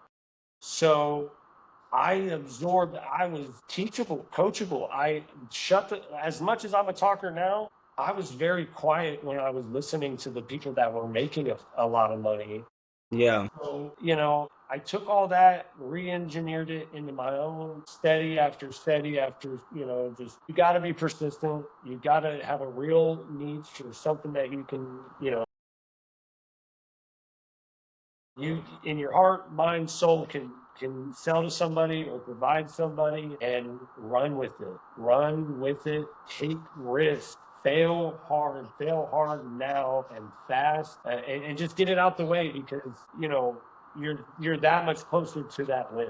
So I absorbed, I was teachable, coachable. As much as I'm a talker now, I was very quiet when I was listening to the people that were making a lot of money. Yeah. So, I took all that, re-engineered it into my own steady after steady after, just, you got to be persistent. You got to have a real niche or something that you can, you in your heart, mind, soul can sell to somebody or provide somebody, and run with it. Run with it. Take risks. Fail hard now and fast, and just get it out the way because you're that much closer to that win.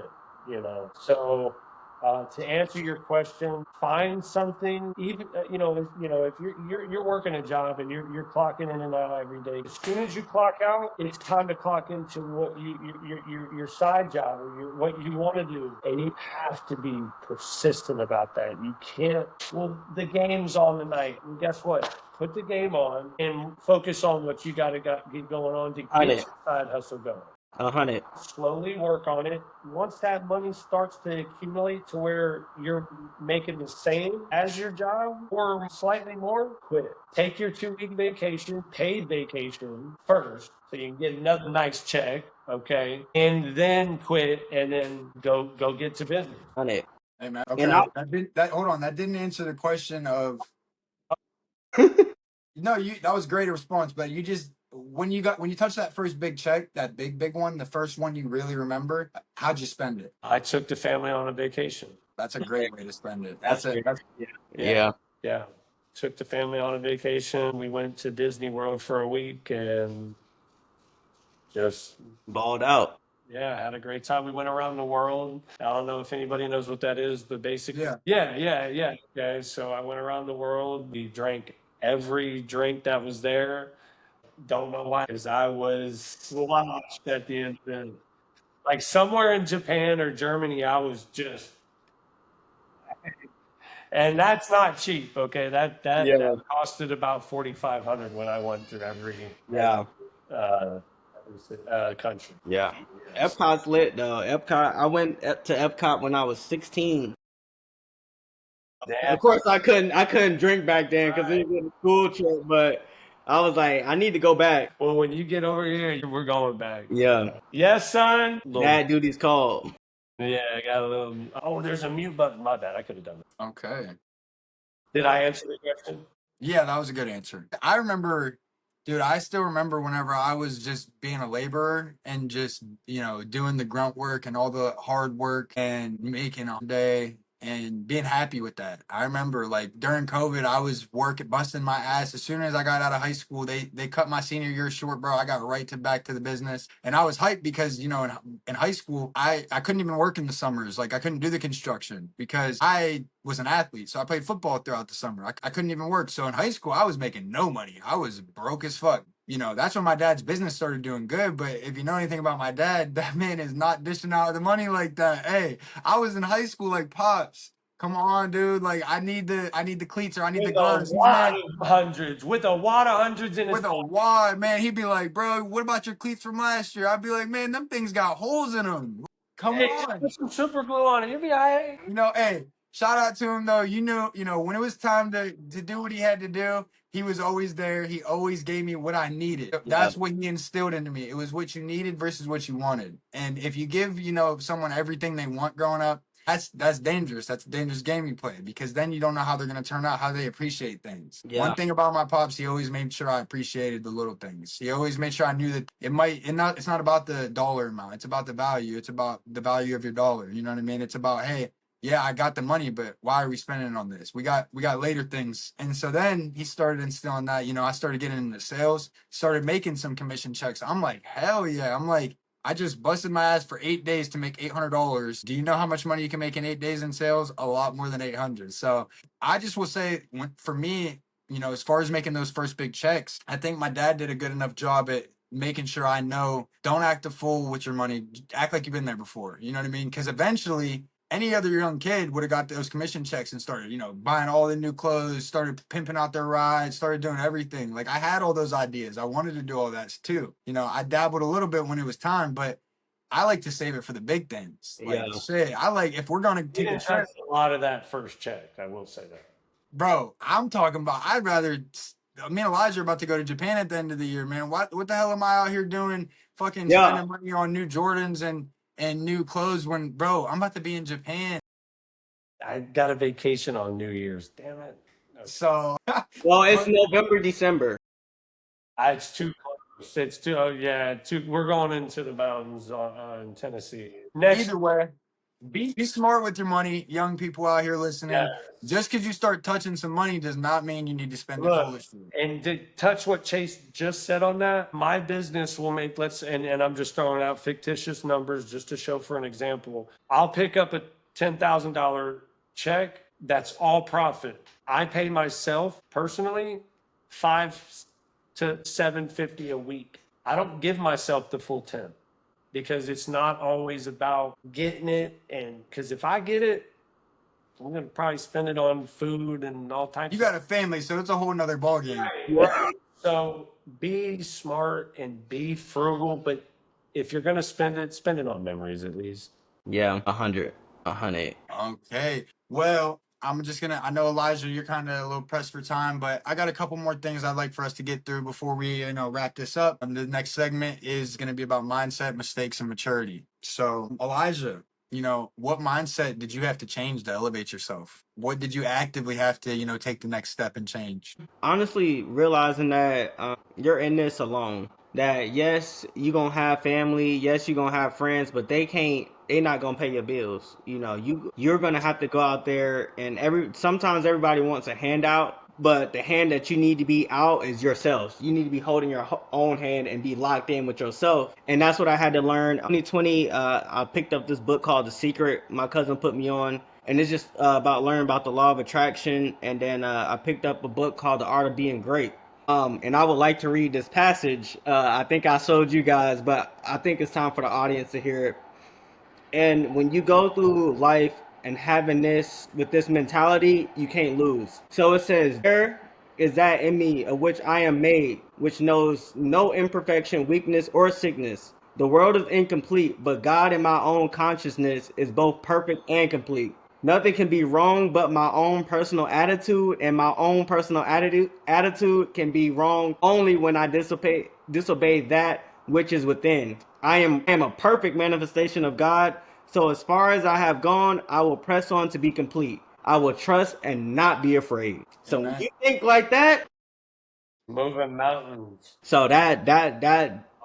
you know. So to answer your question, find something. Even if you're working a job and you're clocking in and out every day. As soon as you clock out, it's time to clock into what your side job or what you want to do, and you have to be persistent about that. You can't. Well, the game's on tonight, and guess what? Put the game on and focus on what you got to get going on to get your side hustle going. 100. Slowly work on it. Once that money starts to accumulate to where you're making the same as your job or slightly more, quit it. Take your 2-week vacation, paid vacation first, so you can get another nice check, okay? And then quit and then go get to business. 100. Hey man, And okay. Hold on. That didn't answer the question of no, that was a great response, but you just when you touched that first big check, that big one, the first one you really remember, how'd you spend it? I took the family on a vacation. That's a great way to spend it. That's That's it. fair. That's Yeah. Took the family on a vacation. We went to Disney World for a week and just balled out. yeah, had a great time. We went around the world. I don't know if anybody knows what that is, but basically, Yeah. yeah. Okay, so I went around the world. We drank every drink that was there. Don't know why, because I was sloshed at the end. Like somewhere in Japan or Germany, I was just, and that's not cheap. Okay, that costed about 4,500 when I went through every uh, country. Yeah. Epcot's lit though. Epcot. I went to Epcot when I was 16. Yeah. Of course, I couldn't drink back then because it was a school trip. But I was like, I need to go back. Well, when you get over here, we're going back. Yeah. Yes, son. Dad duty's called. Yeah, I got a little. Oh, there's a mute button. My bad. I could have done it. Okay. Did I answer the question? Yeah, that was a good answer. I remember, dude, I still remember whenever I was just being a laborer and just, doing the grunt work and all the hard work and making all day and being happy with that. I remember like during COVID, I was working, busting my ass. As soon as I got out of high school, they cut my senior year short, bro. I got right back to the business. And I was hyped because, in high school, I couldn't even work in the summers. Like I couldn't do the construction because I was an athlete. So I played football throughout the summer. I couldn't even work. So in high school, I was making no money. I was broke as fuck. That's when my dad's business started doing good. But if you know anything about my dad, that man is not dishing out the money like that. Hey, I was in high school like, Pops, come on, dude. Like I need the cleats or I need the gloves. With a wad of hundreds in his With a wad, man. He'd be like, bro, what about your cleats from last year? I'd be like, man, them things got holes in them. Come on. Put some super glue on it. You'll be all right. Hey, shout out to him though. When it was time to do what he had to do, he was always there. He always gave me what I needed. That's what he instilled into me. It was what you needed versus what you wanted. And if you give, someone everything they want growing up, that's dangerous. That's a dangerous game you play because then you don't know how they're gonna turn out, how they appreciate things. Yeah. One thing about my pops, he always made sure I appreciated the little things. He always made sure I knew that it's not about the dollar amount. It's about the value. It's about the value of your dollar. You know what I mean? It's about, hey, yeah, I got the money, but why are we spending it on this? We got later things. And so then he started instilling that, I started getting into sales, started making some commission checks. I'm like, hell yeah. I'm like, I just busted my ass for 8 days to make $800. Do you know how much money you can make in 8 days in sales? A lot more than 800. So I just will say, for me, as far as making those first big checks, I think my dad did a good enough job at making sure I know, don't act a fool with your money. Act like you've been there before. You know what I mean? Because eventually, any other young kid would have got those commission checks and started, buying all the new clothes, started pimping out their rides, started doing everything. Like I had all those ideas. I wanted to do all that too. I dabbled a little bit when it was time, but I like to save it for the big things. Like shit, I like if we're gonna take a trip. A lot of that first check, I will say that. Bro, I'm talking about. I'd rather. Me and Elijah are about to go to Japan at the end of the year, man. What the hell am I out here doing? Fucking spending money on new Jordans and new clothes when, bro, I'm about to be in Japan. I got a vacation on New Year's. Damn it. Okay. So. Well, it's November, December. It's too close. It's too. Oh yeah. We're going into the mountains in Tennessee. Either way, Be smart with your money, young people out here Yeah. listening. Just because you start touching some money does not mean you need to spend it Look, foolishly. and to touch what Chase just said on that, my business will make, and I'm just throwing out fictitious numbers just to show for an example. I'll pick up a $10,000 check. That's all profit. I pay myself personally 5 to 750 a week. I don't give myself the full 10 because it's not always about getting it. And because if I get it, I'm going to probably spend it on food and all types You of. got a family, so it's a whole nother ballgame. Right. So be smart and be frugal, but if you're going to spend it on memories at least. Yeah, 100. Okay. Well, I know Elijah, you're kind of a little pressed for time, but I got a couple more things I'd like for us to get through before we, wrap this up. The next segment is going to be about mindset, mistakes, and maturity. So, Elijah, what mindset did you have to change to elevate yourself? What did you actively have to, take the next step and change? Honestly, realizing that you're in this alone. That yes, you gonna have family, yes, you gonna have friends, but they not gonna pay your bills. You're gonna have to go out there, and sometimes everybody wants a handout, but the hand that you need to be out is yourself. You need to be holding your own hand and be locked in with yourself. And that's what I had to learn. 2020, I picked up this book called The Secret. My cousin put me on, and it's just about learning about the law of attraction. And then I picked up a book called The Art of Being Great. And I would like to read this passage. I think I showed you guys, but I think it's time for the audience to hear it. And when you go through life and having this with this mentality, you can't lose. So it says, "There is that in me of which I am made, which knows no imperfection, weakness, or sickness. The world is incomplete, but God in my own consciousness is both perfect and complete. Nothing can be wrong but my own personal attitude, and my own personal attitude can be wrong only when I disobey that which is within. I am a perfect manifestation of God. So as far as I have gone, I will press on to be complete. I will trust and not be afraid." So when Amen. you think like that, Moving mountains. so that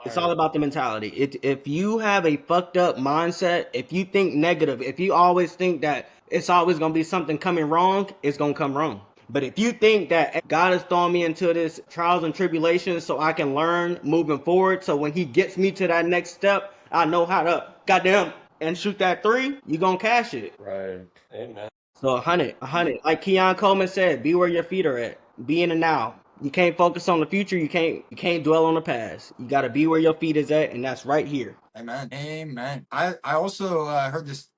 it's all about the mentality. If you have a fucked up mindset, if you think negative, if you always think that it's always gonna be something coming wrong, it's gonna come wrong. But if you think that God is throwing me into this trials and tribulations so I can learn moving forward, so when He gets me to that next step, I know how to goddamn and shoot that three, you gonna cash it. Right. Amen. So 100. Like Keon Coleman said, be where your feet are at. Be in the now. You can't focus on the future. You can't dwell on the past. You got to be where your feet is at, and that's right here. Amen. Amen. I also heard this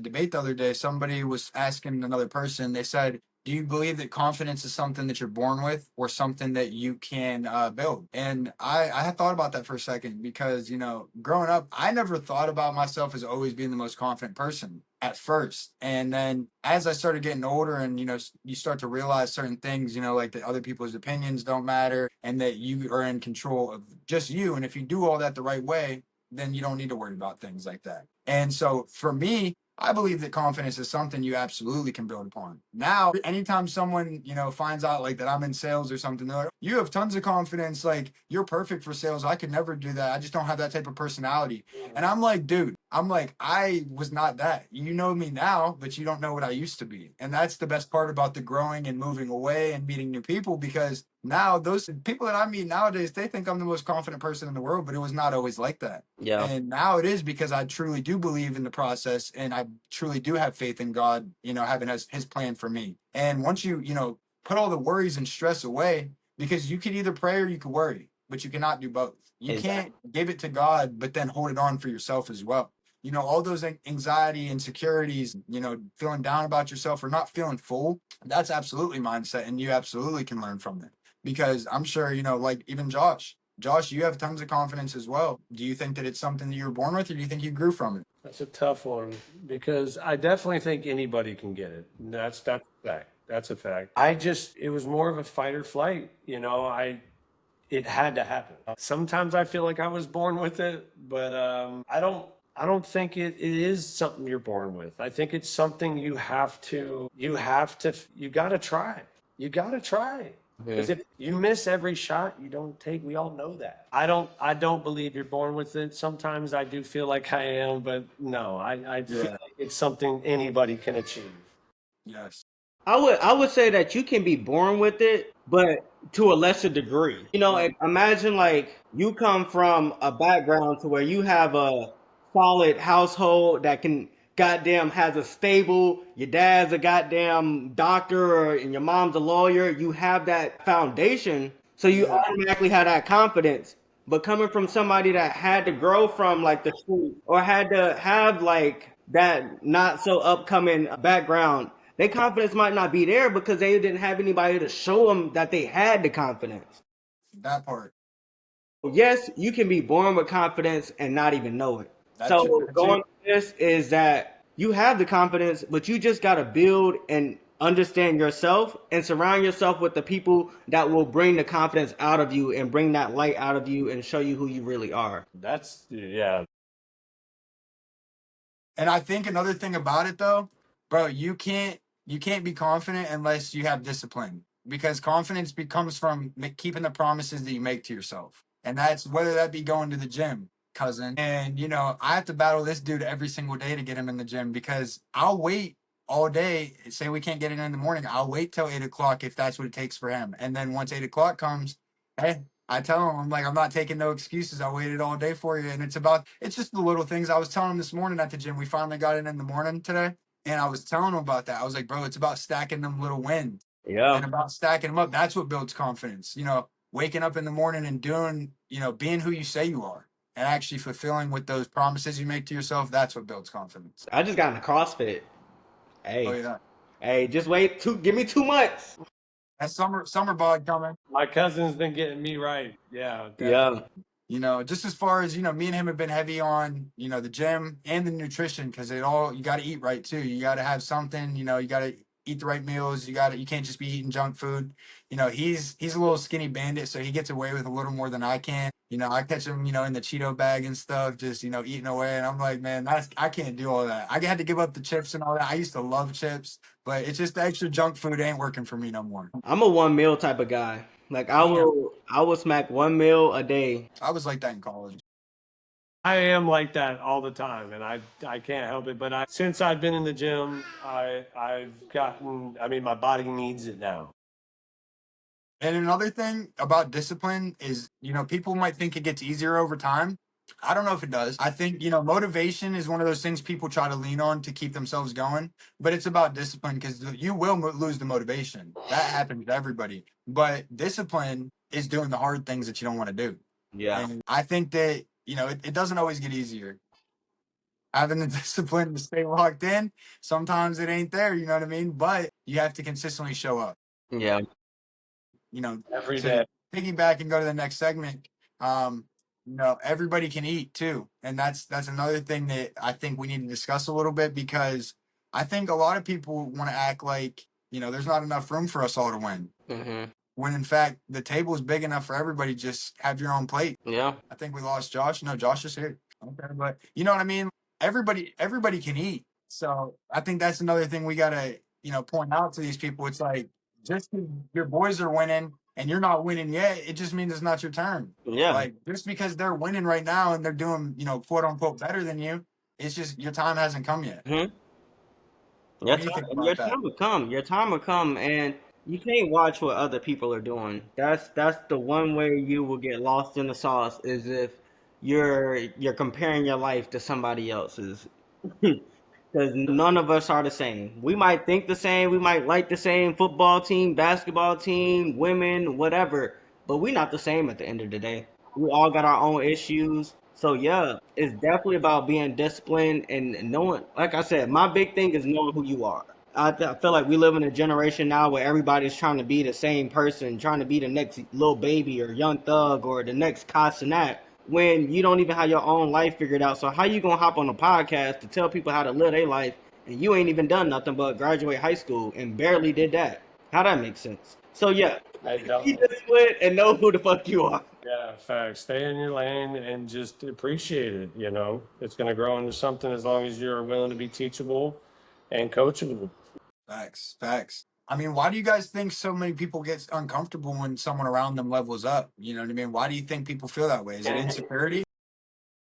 debate the other day. Somebody was asking another person. They said, "Do you believe that confidence is something that you're born with, or something that you can build?" And I had thought about that for a second because growing up, I never thought about myself as always being the most confident person at first. And then as I started getting older, and you start to realize certain things, like that other people's opinions don't matter, and that you are in control of just you. And if you do all that the right way, then you don't need to worry about things like that. And so for me, I believe that confidence is something you absolutely can build upon. Now, anytime someone, finds out like that I'm in sales or something, they're like, "You have tons of confidence. Like, you're perfect for sales. I could never do that. I just don't have that type of personality." And I'm like, dude, I was not that. You know me now, but you don't know what I used to be. And that's the best part about the growing and moving away and meeting new people, because now those people that I meet nowadays, they think I'm the most confident person in the world, but it was not always like that. Yeah. And now it is, because I truly do believe in the process, and I truly do have faith in God, having his plan for me. And once you, put all the worries and stress away, because you could either pray or you could worry, but you cannot do both. You Exactly. can't give it to God, but then hold it on for yourself as well. All those anxiety, insecurities, feeling down about yourself or not feeling full, that's absolutely mindset, and you absolutely can learn from it. Because I'm sure, like even Josh, you have tons of confidence as well. Do you think that it's something that you were born with, or do you think you grew from it? That's a tough one because I definitely think anybody can get it. That's a fact. That's a fact. It was more of a fight or flight. It had to happen. Sometimes I feel like I was born with it, but I don't think it is something you're born with. I think it's something you got to try. You got to try. Because if you miss every shot, you don't take. We all know that. I don't believe you're born with it. Sometimes I do feel like I am, but no, I feel like it's something anybody can achieve. Yes. I would say that you can be born with it, but to a lesser degree. Imagine like you come from a background to where you have a solid household that can goddamn has a stable, your dad's a goddamn doctor and your mom's a lawyer. You have that foundation, so you Yeah. automatically have that confidence. But coming from somebody that had to grow from like the street or had to have like that not so upcoming background, their confidence might not be there because they didn't have anybody to show them that they had the confidence. That part. Yes, you can be born with confidence and not even know it. That too. So That too. going to this is that you have the confidence, but you just got to build and understand yourself and surround yourself with the people that will bring the confidence out of you and bring that light out of you and show you who you really are. That's yeah. And I think another thing about it though, bro, you can't be confident unless you have discipline because confidence becomes from keeping the promises that you make to yourself. And that's whether that be going to the gym, cousin. And I have to battle this dude every single day to get him in the gym because I'll wait all day. Say we can't get it in the morning. I'll wait till 8 o'clock if that's what it takes for him. And then once 8 o'clock comes, hey, I tell him, I'm like, I'm not taking no excuses. I waited all day for you. And it's just the little things. I was telling him this morning at the gym. We finally got it in the morning today. And I was telling him about that. I was like, bro, it's about stacking them little wins Yeah. and about stacking them up. That's what builds confidence. Waking up in the morning and doing, being who you say you are and actually fulfilling with those promises you make to yourself. That's what builds confidence. I just got in CrossFit. Oh, Hey, yeah. hey, just wait give me 2 months. That summer bug coming. My cousin's been getting me right. Yeah, definitely. Yeah. Just as far as, me and him have been heavy on, the gym and the nutrition because you got to eat right too. You got to have something, you got to eat the right meals. You can't just be eating junk food. He's a little skinny bandit, so he gets away with a little more than I can. I catch him, in the Cheeto bag and stuff, just, eating away. And I'm like, man, I can't do all that. I had to give up the chips and all that. I used to love chips, but it's just the extra junk food ain't working for me no more. I'm a one meal type of guy. Like Damn. I will smack one meal a day. I was like that in college. I am like that all the time, and I can't help it. But since I've been in the gym, I've gotten. I mean, my body needs it now. And another thing about discipline is, people might think it gets easier over time. I don't know if it does. I think, motivation is one of those things people try to lean on to keep themselves going, but it's about discipline because you will lose the motivation. That happens to everybody. But discipline is doing the hard things that you don't want to do. Yeah. And I think that, it doesn't always get easier. Having the discipline to stay locked in, sometimes it ain't there, you know what I mean? But you have to consistently show up. Yeah. Every To day. piggyback and go to the next segment, everybody can eat too. And that's another thing that I think we need to discuss a little bit because I think a lot of people want to act like, there's not enough room for us all to win. Hmm. When in fact the table is big enough for everybody, just have your own plate. Yeah. I think we lost Josh. No, Josh is here. Okay, but you know what I mean? Everybody can eat. So I think that's another thing we gotta, point out to these people. It's like just 'cause your boys are winning and you're not winning yet, it just means it's not your turn. Yeah. Like just because they're winning right now and they're doing, quote unquote better than you, it's just your time hasn't come yet. Hmm. What do you think Your about that? time will come. Your time will come, and you can't watch what other people are doing. That's the one way you will get lost in the sauce is if you're comparing your life to somebody else's. Because none of us are the same. We might think the same, we might like the same football team, basketball team, women, whatever, but we're not the same at the end of the day. We all got our own issues. So yeah, it's definitely about being disciplined and knowing. Like I said, my big thing is knowing who you are. I feel like we live in a generation now where everybody's trying to be the same person, trying to be the next little baby or young thug or the next Casanat when you don't even have your own life figured out. So how you gonna hop on a podcast to tell people how to live their life and you ain't even done nothing but graduate high school and barely did that? How that makes sense? So yeah, I don't. be disciplined and know who the fuck you are. Yeah, facts. Stay in your lane and just appreciate it. It's going to grow into something as long as you're willing to be teachable and coachable. Facts. I mean, why do you guys think so many people get uncomfortable when someone around them levels up? You know what I mean? Why do you think people feel that way? Is it And insecurity?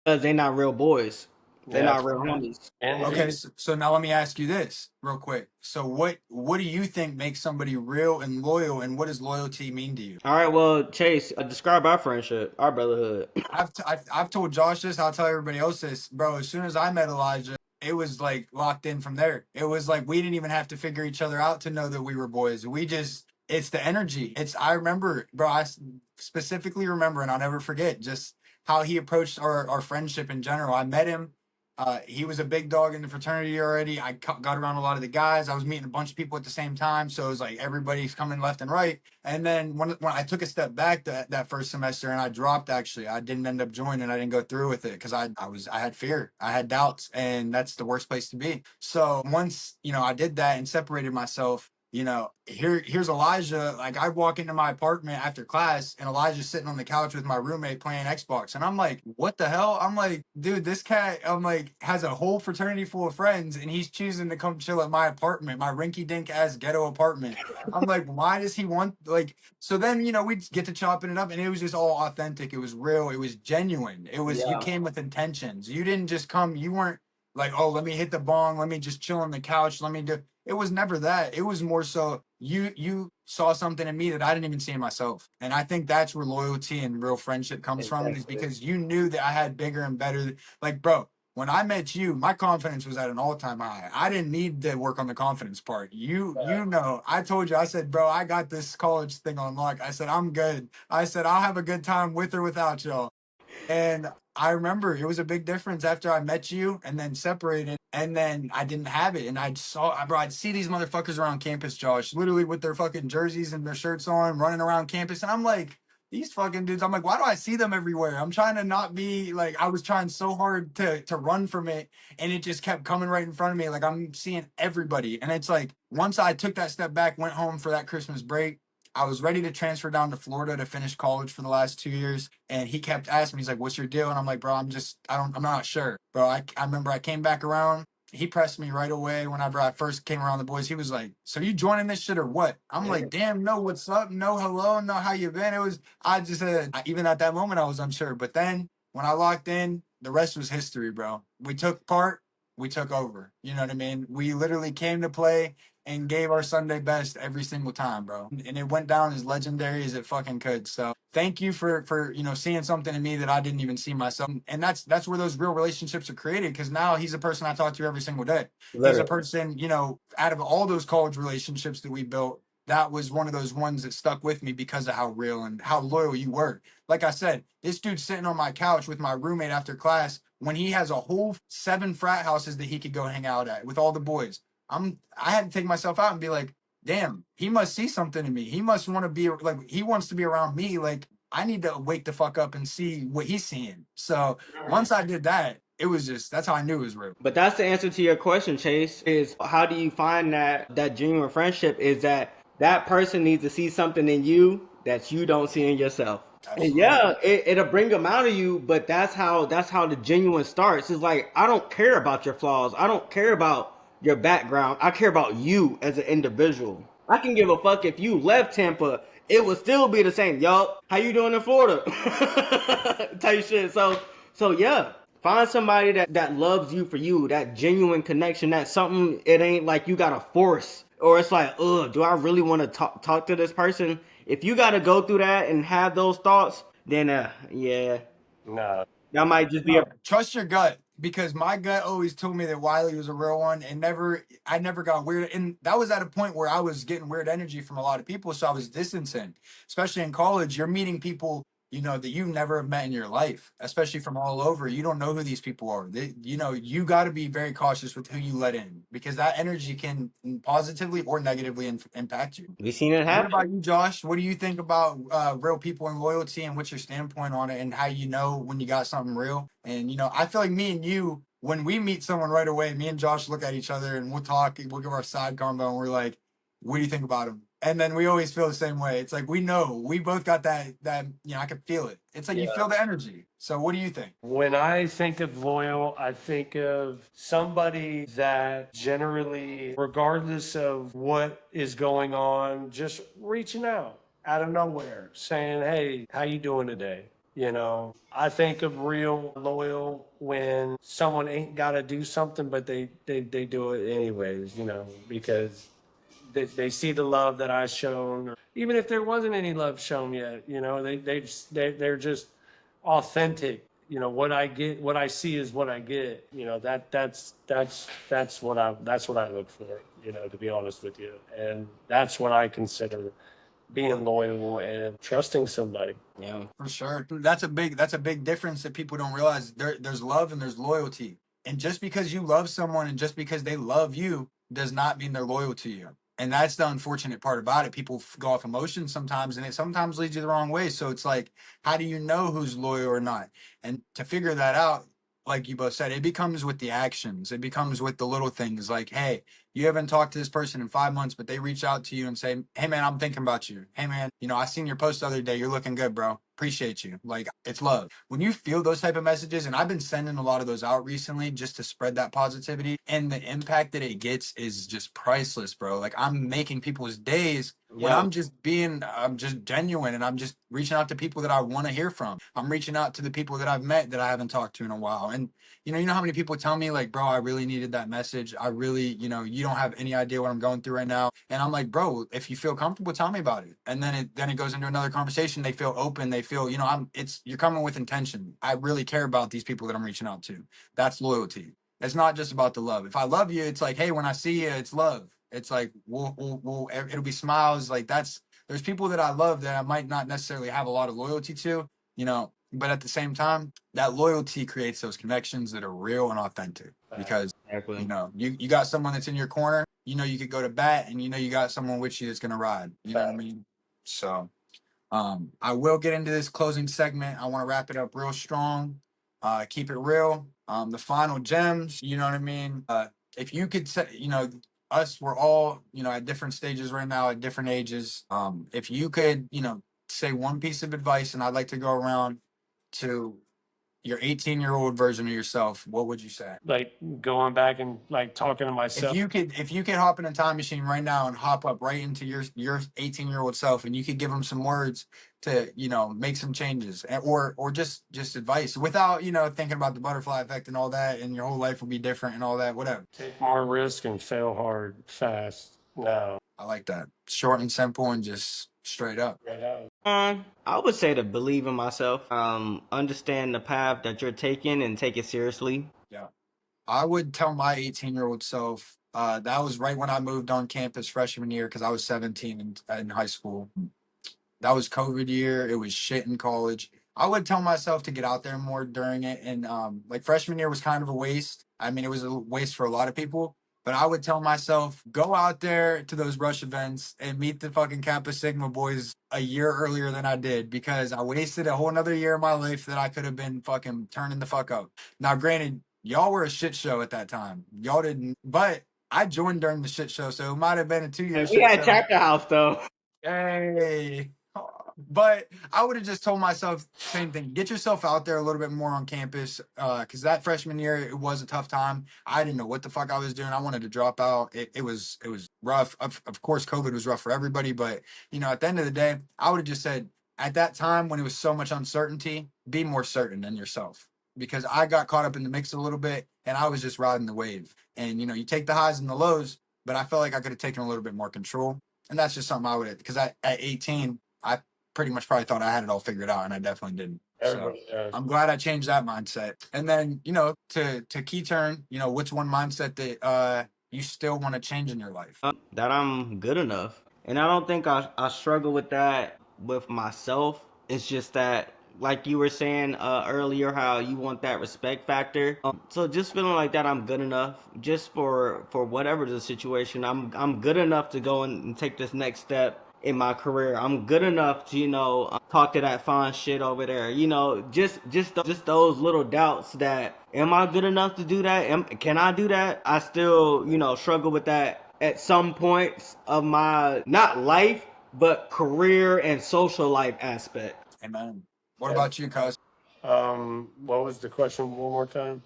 Because they not real boys. They're yeah, not real homies. Okay, and so now let me ask you this real quick. So what do you think makes somebody real and loyal, and what does loyalty mean to you? All right, well, Chase, describe our friendship, our brotherhood. I've told Josh this. I'll tell everybody else this, bro. As soon as I met Elijah, it was like locked in from there. It was like we didn't even have to figure each other out to know that we were boys. We just it's the energy. It's I remember, bro. Specifically remember, and I'll never forget just how he approached our friendship in general. I met him. He was a big dog in the fraternity already. I got around a lot of the guys. I was meeting a bunch of people at the same time, so it was like everybody's coming left and right. And then when I took a step back that first semester and I dropped, actually, I didn't end up joining. I didn't go through with it because I had fear, I had doubts, and that's the worst place to be. So once I did that and separated myself. Here's Elijah. Like I walk into my apartment after class, and Elijah's sitting on the couch with my roommate playing Xbox, and I'm like, "What the hell?" I'm like, "Dude, this cat," I'm like, "has a whole fraternity full of friends, and he's choosing to come chill at my apartment, my rinky-dink ass ghetto apartment." I'm like, "Why does he want like?" So then we get to chopping it up, and it was just all authentic. It was real. It was genuine. It was you Yeah, came with intentions. You didn't just come. You weren't like, "Oh, let me hit the bong. Let me just chill on the couch. Let me do." It was never that. It was more so you saw something in me that I didn't even see in myself. And I think that's where loyalty and real friendship comes from, is exactly. because you knew that I had bigger and better. Like, bro, when I met you, my confidence was at an all-time high. I didn't need to work on the confidence part. I told you, I said, bro, I got this college thing on lock. I said, I'm good. I said, I'll have a good time with or without y'all. And I remember it was a big difference after I met you and then separated, and then I didn't have it. And I'd see these motherfuckers around campus, Josh, literally with their fucking jerseys and their shirts on, running around campus. And I'm like, these fucking dudes, I'm like, why do I see them everywhere? I'm trying to not be like, I was trying so hard to run from it, and it just kept coming right in front of me. Like I'm seeing everybody. And it's like, once I took that step back, went home for that Christmas break, I was ready to transfer down to Florida to finish college for the last 2 years. And he kept asking me, he's like, "What's your deal?" And I'm like, "Bro, I'm not sure, bro." I remember I came back around. He pressed me right away whenever I first came around the boys. He was like, "So you joining this shit or what?" I'm like, "Damn, no, what's up? No, hello, no, how you been?" I just said, even at that moment, I was unsure. But then when I locked in, the rest was history, bro. We took part, we took over. You know what I mean? We literally came to play and gave our Sunday best every single time, bro. And it went down as legendary as it fucking could. So thank you for seeing something in me that I didn't even see myself. And that's where those real relationships are created, because now he's a person I talk to every single day. He's a Literally. person, out of all those college relationships that we built, that was one of those ones that stuck with me because of how real and how loyal you were. Like I said, this dude's sitting on my couch with my roommate after class when he has a whole 7 frat houses that he could go hang out at with all the boys. I had to take myself out and be like, damn, he must see something in me. He must want to be like, he wants to be around me. Like, I need to wake the fuck up and see what he's seeing. So once I did that, it was just that's how I knew it was real. But that's the answer to your question, Chase. Is how do you find that genuine friendship? Is that person needs to see something in you that you don't see in yourself. And Absolutely. yeah, it'll bring them out of you, but that's how the genuine starts. It's like I don't care about your flaws. I don't care about your background. I care about you as an individual. I can give a fuck if you left Tampa. It would still be the same. Yo, how you doing in Florida? Type shit. So yeah, find somebody that loves you for you. That genuine connection. That something. It ain't like you gotta force, or it's like, ugh, do I really want to talk to this person? If you got to go through that and have those thoughts, then yeah, no, that might just be a. No, trust your gut, because my gut always told me that Wiley was a real one, and I never got weird. And that was at a point where I was getting weird energy from a lot of people, so I was distancing. Especially in college, you're meeting people that you never have met in your life, especially from all over. You don't know who these people are. You got to be very cautious with who you let in, because that energy can positively or negatively impact you. We seen it What happen. about you, Josh? What do you think about real people and loyalty, and what's your standpoint on it, and how you know when you got something real? And I feel like me and you, when we meet someone right away, me and Josh look at each other and we'll talk, we'll give our side combo, and we're like, "What do you think about him?" And then we always feel the same way. It's like we know we both got that I can feel it. It's like you feel the energy. So what do you think? When I think of loyal, I think of somebody that generally, regardless of what is going on, just reaching out of nowhere, saying, "Hey, how you doing today?" You know, I think of real loyal when someone ain't got to do something, but they do it anyways, you know, because they see the love that I shown, or even if there wasn't any love shown yet, you know, they're just authentic. You know, what I get, what I see is what I get. You know, that's what I look for. You know, to be honest with you, and that's what I consider being loyal and trusting somebody. Yeah. For sure. That's a big difference that people don't realize. There's love and there's loyalty. And just because you love someone and just because they love you does not mean they're loyal to you. And that's the unfortunate part about it. People go off emotions sometimes and it sometimes leads you the wrong way. So it's like, how do you know who's loyal or not? And to figure that out, like you both said, it becomes with the actions. It becomes with the little things like, hey, you haven't talked to this person in 5 months, but they reach out to you and say, hey man, I'm thinking about you. Hey man, I seen your post the other day. You're looking good, bro. Appreciate you. Like, it's love. When you feel those type of messages, and I've been sending a lot of those out recently just to spread that positivity, and the impact that it gets is just priceless, bro. Like, I'm making people's days when Yeah. I'm just genuine, and I'm just reaching out to people that I want to hear from. I'm reaching out to the people that I've met that I haven't talked to in a while. And you know how many people tell me like, bro, I really needed that message. I really, you don't have any idea what I'm going through right now. And I'm like, bro, if you feel comfortable, tell me about it. And then it goes into another conversation. They feel open. They feel, you're coming with intention. I really care about these people that I'm reaching out to. That's loyalty. It's not just about the love. If I love you, it's like, hey, when I see you, it's love. It's like, it'll be smiles. Like there's people that I love that I might not necessarily have a lot of loyalty to, but at the same time, that loyalty creates those connections that are real and authentic because, Exactly. you got someone that's in your corner, you could go to bat and you got someone with you that's going to ride. You know what I mean? So, I will get into this closing segment. I want to wrap it up real strong. Keep it real. The final gems, you know what I mean? If you could say, us, we're all, at different stages right now, at different ages. If you could, say one piece of advice, and I'd like to go around to your 18-year-old version of yourself, what would you say? Like going back and like talking to If myself. you could hop in a time machine right now and hop up right into your 18-year-old self, and you could give them some words to make some changes, or just advice without thinking about the butterfly effect and all that, and your whole life will be different and all that, whatever. Take more risk and fail hard fast. No. I like that, short and simple and just straight up. Right out. I would say to believe in myself. Understand the path that you're taking and take it seriously. Yeah. I would tell my 18-year-old self, that was right when I moved on campus freshman year because I was 17 in high school. That was COVID year. It was shit in college. I would tell myself to get out there more during it. And like freshman year was kind of a waste. I mean, it was a waste for a lot of people. But I would tell myself, go out there to those rush events and meet the fucking Kappa Sigma boys a year earlier than I did because I wasted a whole nother year of my life that I could have been fucking turning the fuck up. Now, granted, y'all were a shit show at that time. Y'all didn't, but I joined during the shit show, so it might have been a 2 year We shit had show. chapter house though. Hey. But I would have just told myself same thing. Get yourself out there a little bit more on campus. Because that freshman year it was a tough time. I didn't know what the fuck I was doing. I wanted to drop out. It was rough. Of course, COVID was rough for everybody. But at the end of the day, I would have just said at that time when it was so much uncertainty, be more certain in yourself. Because I got caught up in the mix a little bit and I was just riding the wave. And you take the highs and the lows, but I felt like I could have taken a little bit more control. And that's just something I would have, because at 18, I pretty much probably thought I had it all figured out, and I definitely didn't. So Everybody does. I'm glad I changed that mindset. And then, to key turn, what's one mindset that you still want to change in your life? That I'm good enough. And I don't think I struggle with that with myself. It's just that, like you were saying earlier, how you want that respect factor. So just feeling like that I'm good enough, just for whatever the situation. I'm good enough to go and take this next step in my career. I'm good enough to talk to that fine shit over there. Just those little doubts that am I good enough to do that? Can I do that? I still struggle with that at some points of my not life but career and social life aspect. Amen. What about you, cuz? What was the question one more time?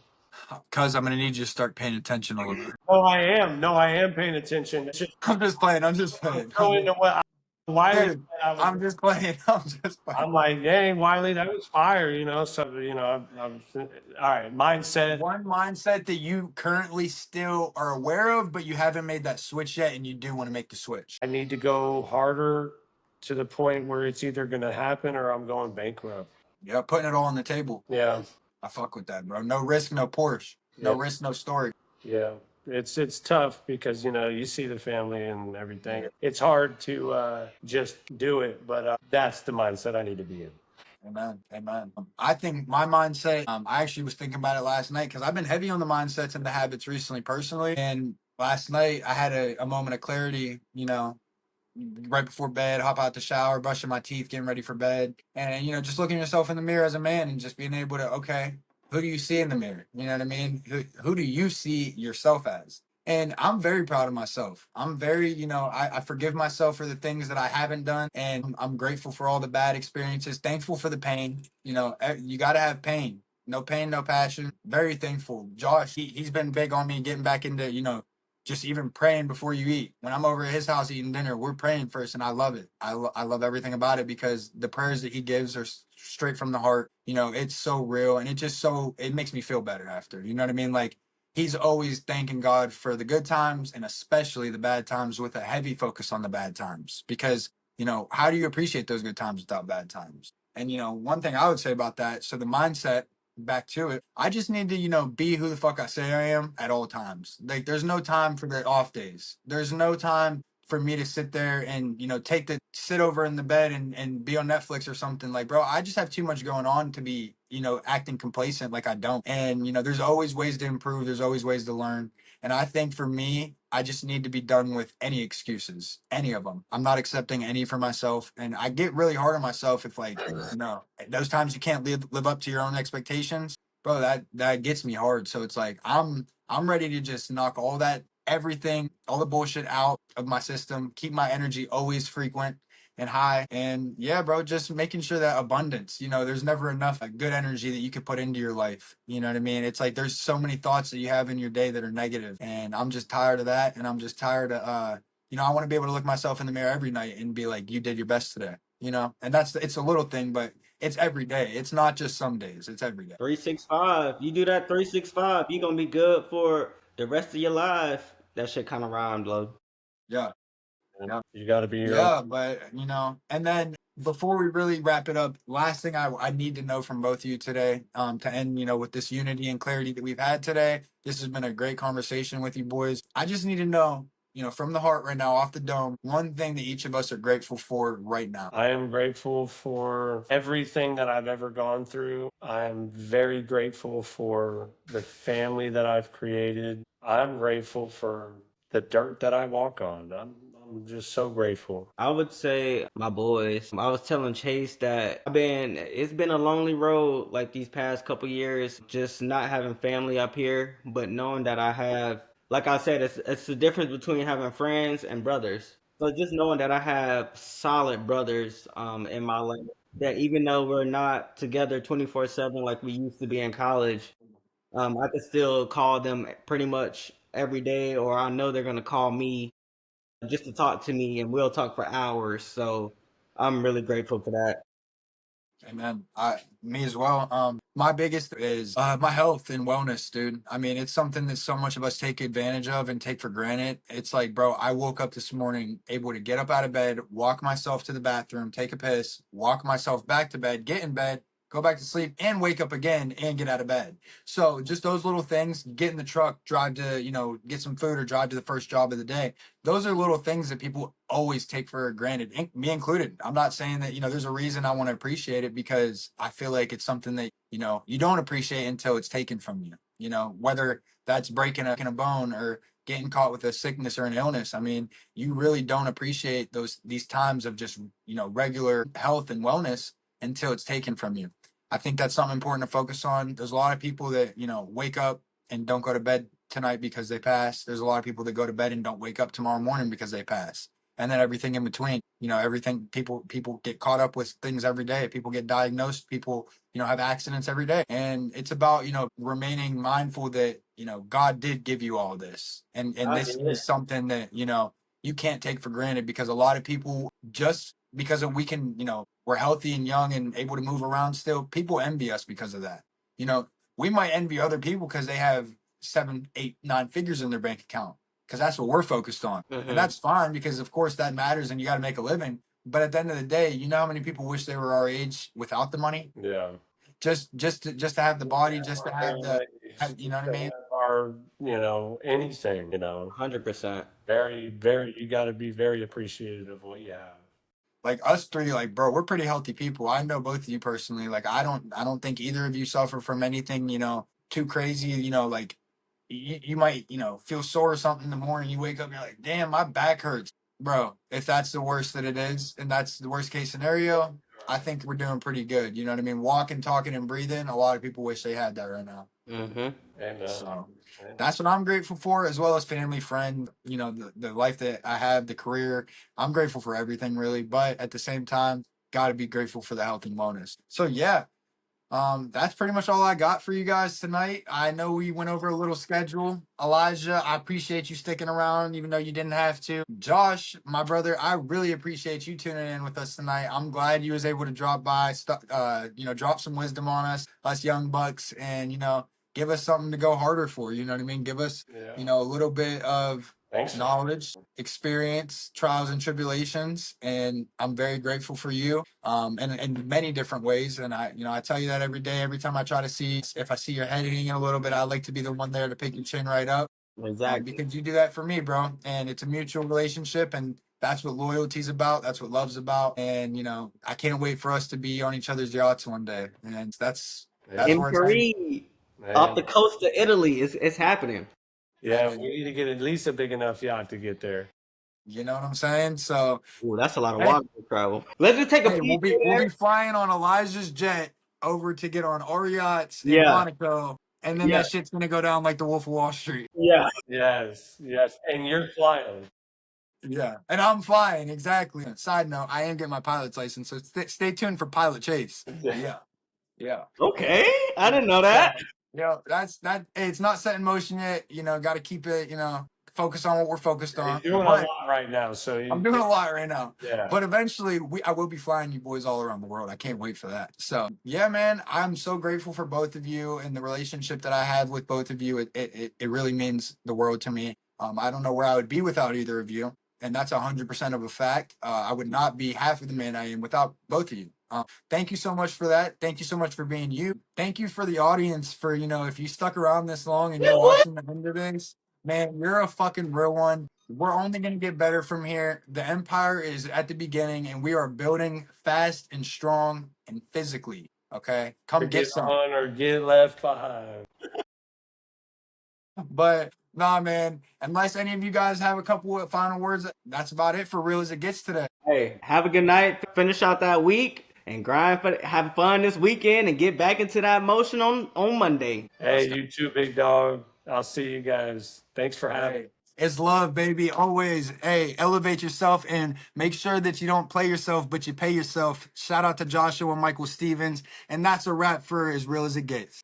Cuz I'm gonna need you to start paying attention a little bit. Oh, I am. No, I am paying attention. It's just I'm just playing. I'm just playing. throwing the what Wiley said Dude, I was. I'm just playing. I'm just playing. I'm like, dang, Wiley, that was fire, you know. So, you know, I'm all right. Mindset. One mindset that you currently still are aware of, but you haven't made that switch yet, and you do want to make the switch. I need to go harder to the point where it's either going to happen or I'm going bankrupt. Yeah, putting it all on the table. Yeah, I fuck with that, bro. No risk, no Porsche. No yeah, risk, no story. yeah. It's tough because you know you see the family and everything. It's hard to just do it, but that's the mindset I need to be in. Amen. Amen. I think my mindset, I actually was thinking about it last night because I've been heavy on the mindsets and the habits recently personally. And last night I had a moment of clarity, right before bed, hop out the shower, brushing my teeth, getting ready for bed. And, just looking yourself in the mirror as a man and just being able to, okay, who do you see in the mirror? You know what I mean? Who do you see yourself as? And I'm very proud of myself. I'm very, I forgive myself for the things that I haven't done. And I'm grateful for all the bad experiences, thankful for the pain. You got to have pain. No pain, no passion. Very thankful. Josh, he's been big on me getting back into, just even praying before you eat. When I'm over at his house eating dinner, we're praying first, and I love it. I love everything about it because the prayers that he gives are straight from the heart. It's so real, and it makes me feel better after. You know what I mean? Like he's always thanking God for the good times and especially the bad times with a heavy focus on the bad times because how do you appreciate those good times without bad times? And one thing I would say about that, so the mindset back to it. I just need to, be who the fuck I say I am at all times. Like there's no time for the off days. There's no time for me to sit there and, sit over in the bed and be on Netflix or something. Like, bro, I just have too much going on to be, acting complacent like I don't. And, there's always ways to improve. There's always ways to learn. And I think for me, I just need to be done with any excuses, any of them. I'm not accepting any for myself. And I get really hard on myself if like, no, those times you can't live up to your own expectations, bro, that gets me hard. So it's like, I'm ready to just knock all that, everything, all the bullshit out of my system, keep my energy always frequent and high. And yeah, bro, just making sure that abundance, there's never enough good energy that you can put into your life. You know what I mean? It's like there's so many thoughts that you have in your day that are negative, and I'm just tired of that. And I'm just tired of, I want to be able to look myself in the mirror every night and be like, you did your best today, and it's a little thing, but it's every day. It's not just some days, it's every day. 365. You do that 365, you're gonna be good for the rest of your life. That shit kind of rhymed, low. Yeah. And Yeah. you got to be your own. Yeah, but and then before we really wrap it up, last thing I need to know from both of you today, to end, with this unity and clarity that we've had today. This has been a great conversation with you boys. I just need to know, from the heart right now, off the dome, one thing that each of us are grateful for right now. I am grateful for everything that I've ever gone through. I'm very grateful for the family that I've created. I'm grateful for the dirt that I walk on. I'm just so grateful. I would say my boys. I was telling Chase that it's been a lonely road like these past couple years, just not having family up here, but knowing that I have, like I said, it's the difference between having friends and brothers. So just knowing that I have solid brothers in my life, that even though we're not together 24/7 like we used to be in college, I could still call them pretty much every day, or I know they're gonna call me just to talk to me, and we'll talk for hours. So I'm really grateful for that. Amen. Me as well. My biggest is my health and wellness, dude. I mean, it's something that so much of us take advantage of and take for granted. It's like, bro, I woke up this morning able to get up out of bed, walk myself to the bathroom, take a piss, walk myself back to bed, get in bed, go back to sleep, and wake up again and get out of bed. So just those little things, get in the truck, drive to, get some food or drive to the first job of the day. Those are little things that people always take for granted, me included. I'm not saying that, there's a reason I want to appreciate it because I feel like it's something that, you don't appreciate until it's taken from you, whether that's breaking a bone or getting caught with a sickness or an illness. I mean, you really don't appreciate these times of just, regular health and wellness until it's taken from you. I think that's something important to focus on. There's a lot of people that, wake up and don't go to bed tonight because they pass. There's a lot of people that go to bed and don't wake up tomorrow morning because they pass. and then everything in between. Everything people get caught up with things every day. People get diagnosed. People have accidents every day, and it's about remaining mindful that God did give you all this, and this is something that you can't take for granted, because a lot of people, just because we can, we're healthy and young and able to move around still, people envy us because of that. We might envy other people because they have 7, 8, 9 figures in their bank account, because that's what we're focused on. And that's fine, because of course that matters and you got to make a living. But at the end of the day, you know how many people wish they were our age without the money? Yeah. Just to have the body, just to have you know what I mean? Or, anything, 100%. very, very, you got to be very appreciative of what you have. Like us three, like, bro, we're pretty healthy people. I know both of you personally. Like, I don't think either of you suffer from anything, too crazy. Like you might, feel sore or something in the morning. You wake up, you're like, damn, my back hurts, bro. If that's the worst that it is, and that's the worst case scenario, I think we're doing pretty good. You know what I mean? Walking, talking, and breathing. A lot of people wish they had that right now. And So that's what I'm grateful for, as well as family, friend, the life that I have, the career. I'm grateful for everything, really. But at the same time, got to be grateful for the health and wellness. So, yeah, that's pretty much all I got for you guys tonight. I know we went over a little schedule. Elijah, I appreciate you sticking around, even though you didn't have to. Josh, my brother, I really appreciate you tuning in with us tonight. I'm glad you was able to drop by, drop some wisdom on us young bucks, and give us something to go harder for. You know what I mean? Give us, a little bit of thanks. knowledge, experience, trials and tribulations, and I'm very grateful for you. And in many different ways. And I tell you that every day, every time I try to see, if I see your head hanging a little bit, I like to be the one there to pick your chin right up. Exactly. Because you do that for me, bro. And it's a mutual relationship, and that's what loyalty's about. That's what love's about. And I can't wait for us to be on each other's yachts one day. And that's In where it's headed. Paris, off the coast of Italy, it's happening. Yeah, we need to get at least a big enough yacht to get there. You know what I'm saying? So Ooh, that's a lot of hey, water to travel. Let's just take a we'll peek be there. flying on Elijah's jet over to get on our yachts in Yeah, Monaco, and then yeah, that shit's gonna go down like the Wolf of Wall Street. yeah. Yes, yes. And you're flying. Yeah, and I'm flying, exactly. Side note, I am getting my pilot's license, so stay tuned for Pilot Chase. Yeah, yeah. Okay, I Yeah. didn't know So, that. that's that. Hey, it's not set in motion yet. Got to keep it. Focus on what we're focused You're on. doing a But lot right now, so I'm doing a lot right now. yeah. But eventually, I will be flying you boys all around the world. I can't wait for that. So yeah, man, I'm so grateful for both of you and the relationship that I have with both of you. It really means the world to me. I don't know where I would be without either of you, and that's 100% of a fact. I would not be half of the man I am without both of you. Thank you so much for that. Thank you so much for being you. Thank you for the audience for, if you stuck around this long and you're watching the end of this, man, you're a fucking real one. We're only going to get better from here. The empire is at the beginning, and we are building fast and strong and physically. Okay? Come get some. On or get left behind. But nah, man, unless any of you guys have a couple of final words, that's about it for real as it gets today. Hey, have a good night. Finish out that week and grind for have fun this weekend and get back into that motion on Monday. Hey, you too, big dog. I'll see you guys. Thanks for having me. It's love, baby. Always. Hey, elevate yourself and make sure that you don't play yourself, but you pay yourself. Shout out to Joshua and Michael Stevens. And that's a wrap for As Real as It Gets.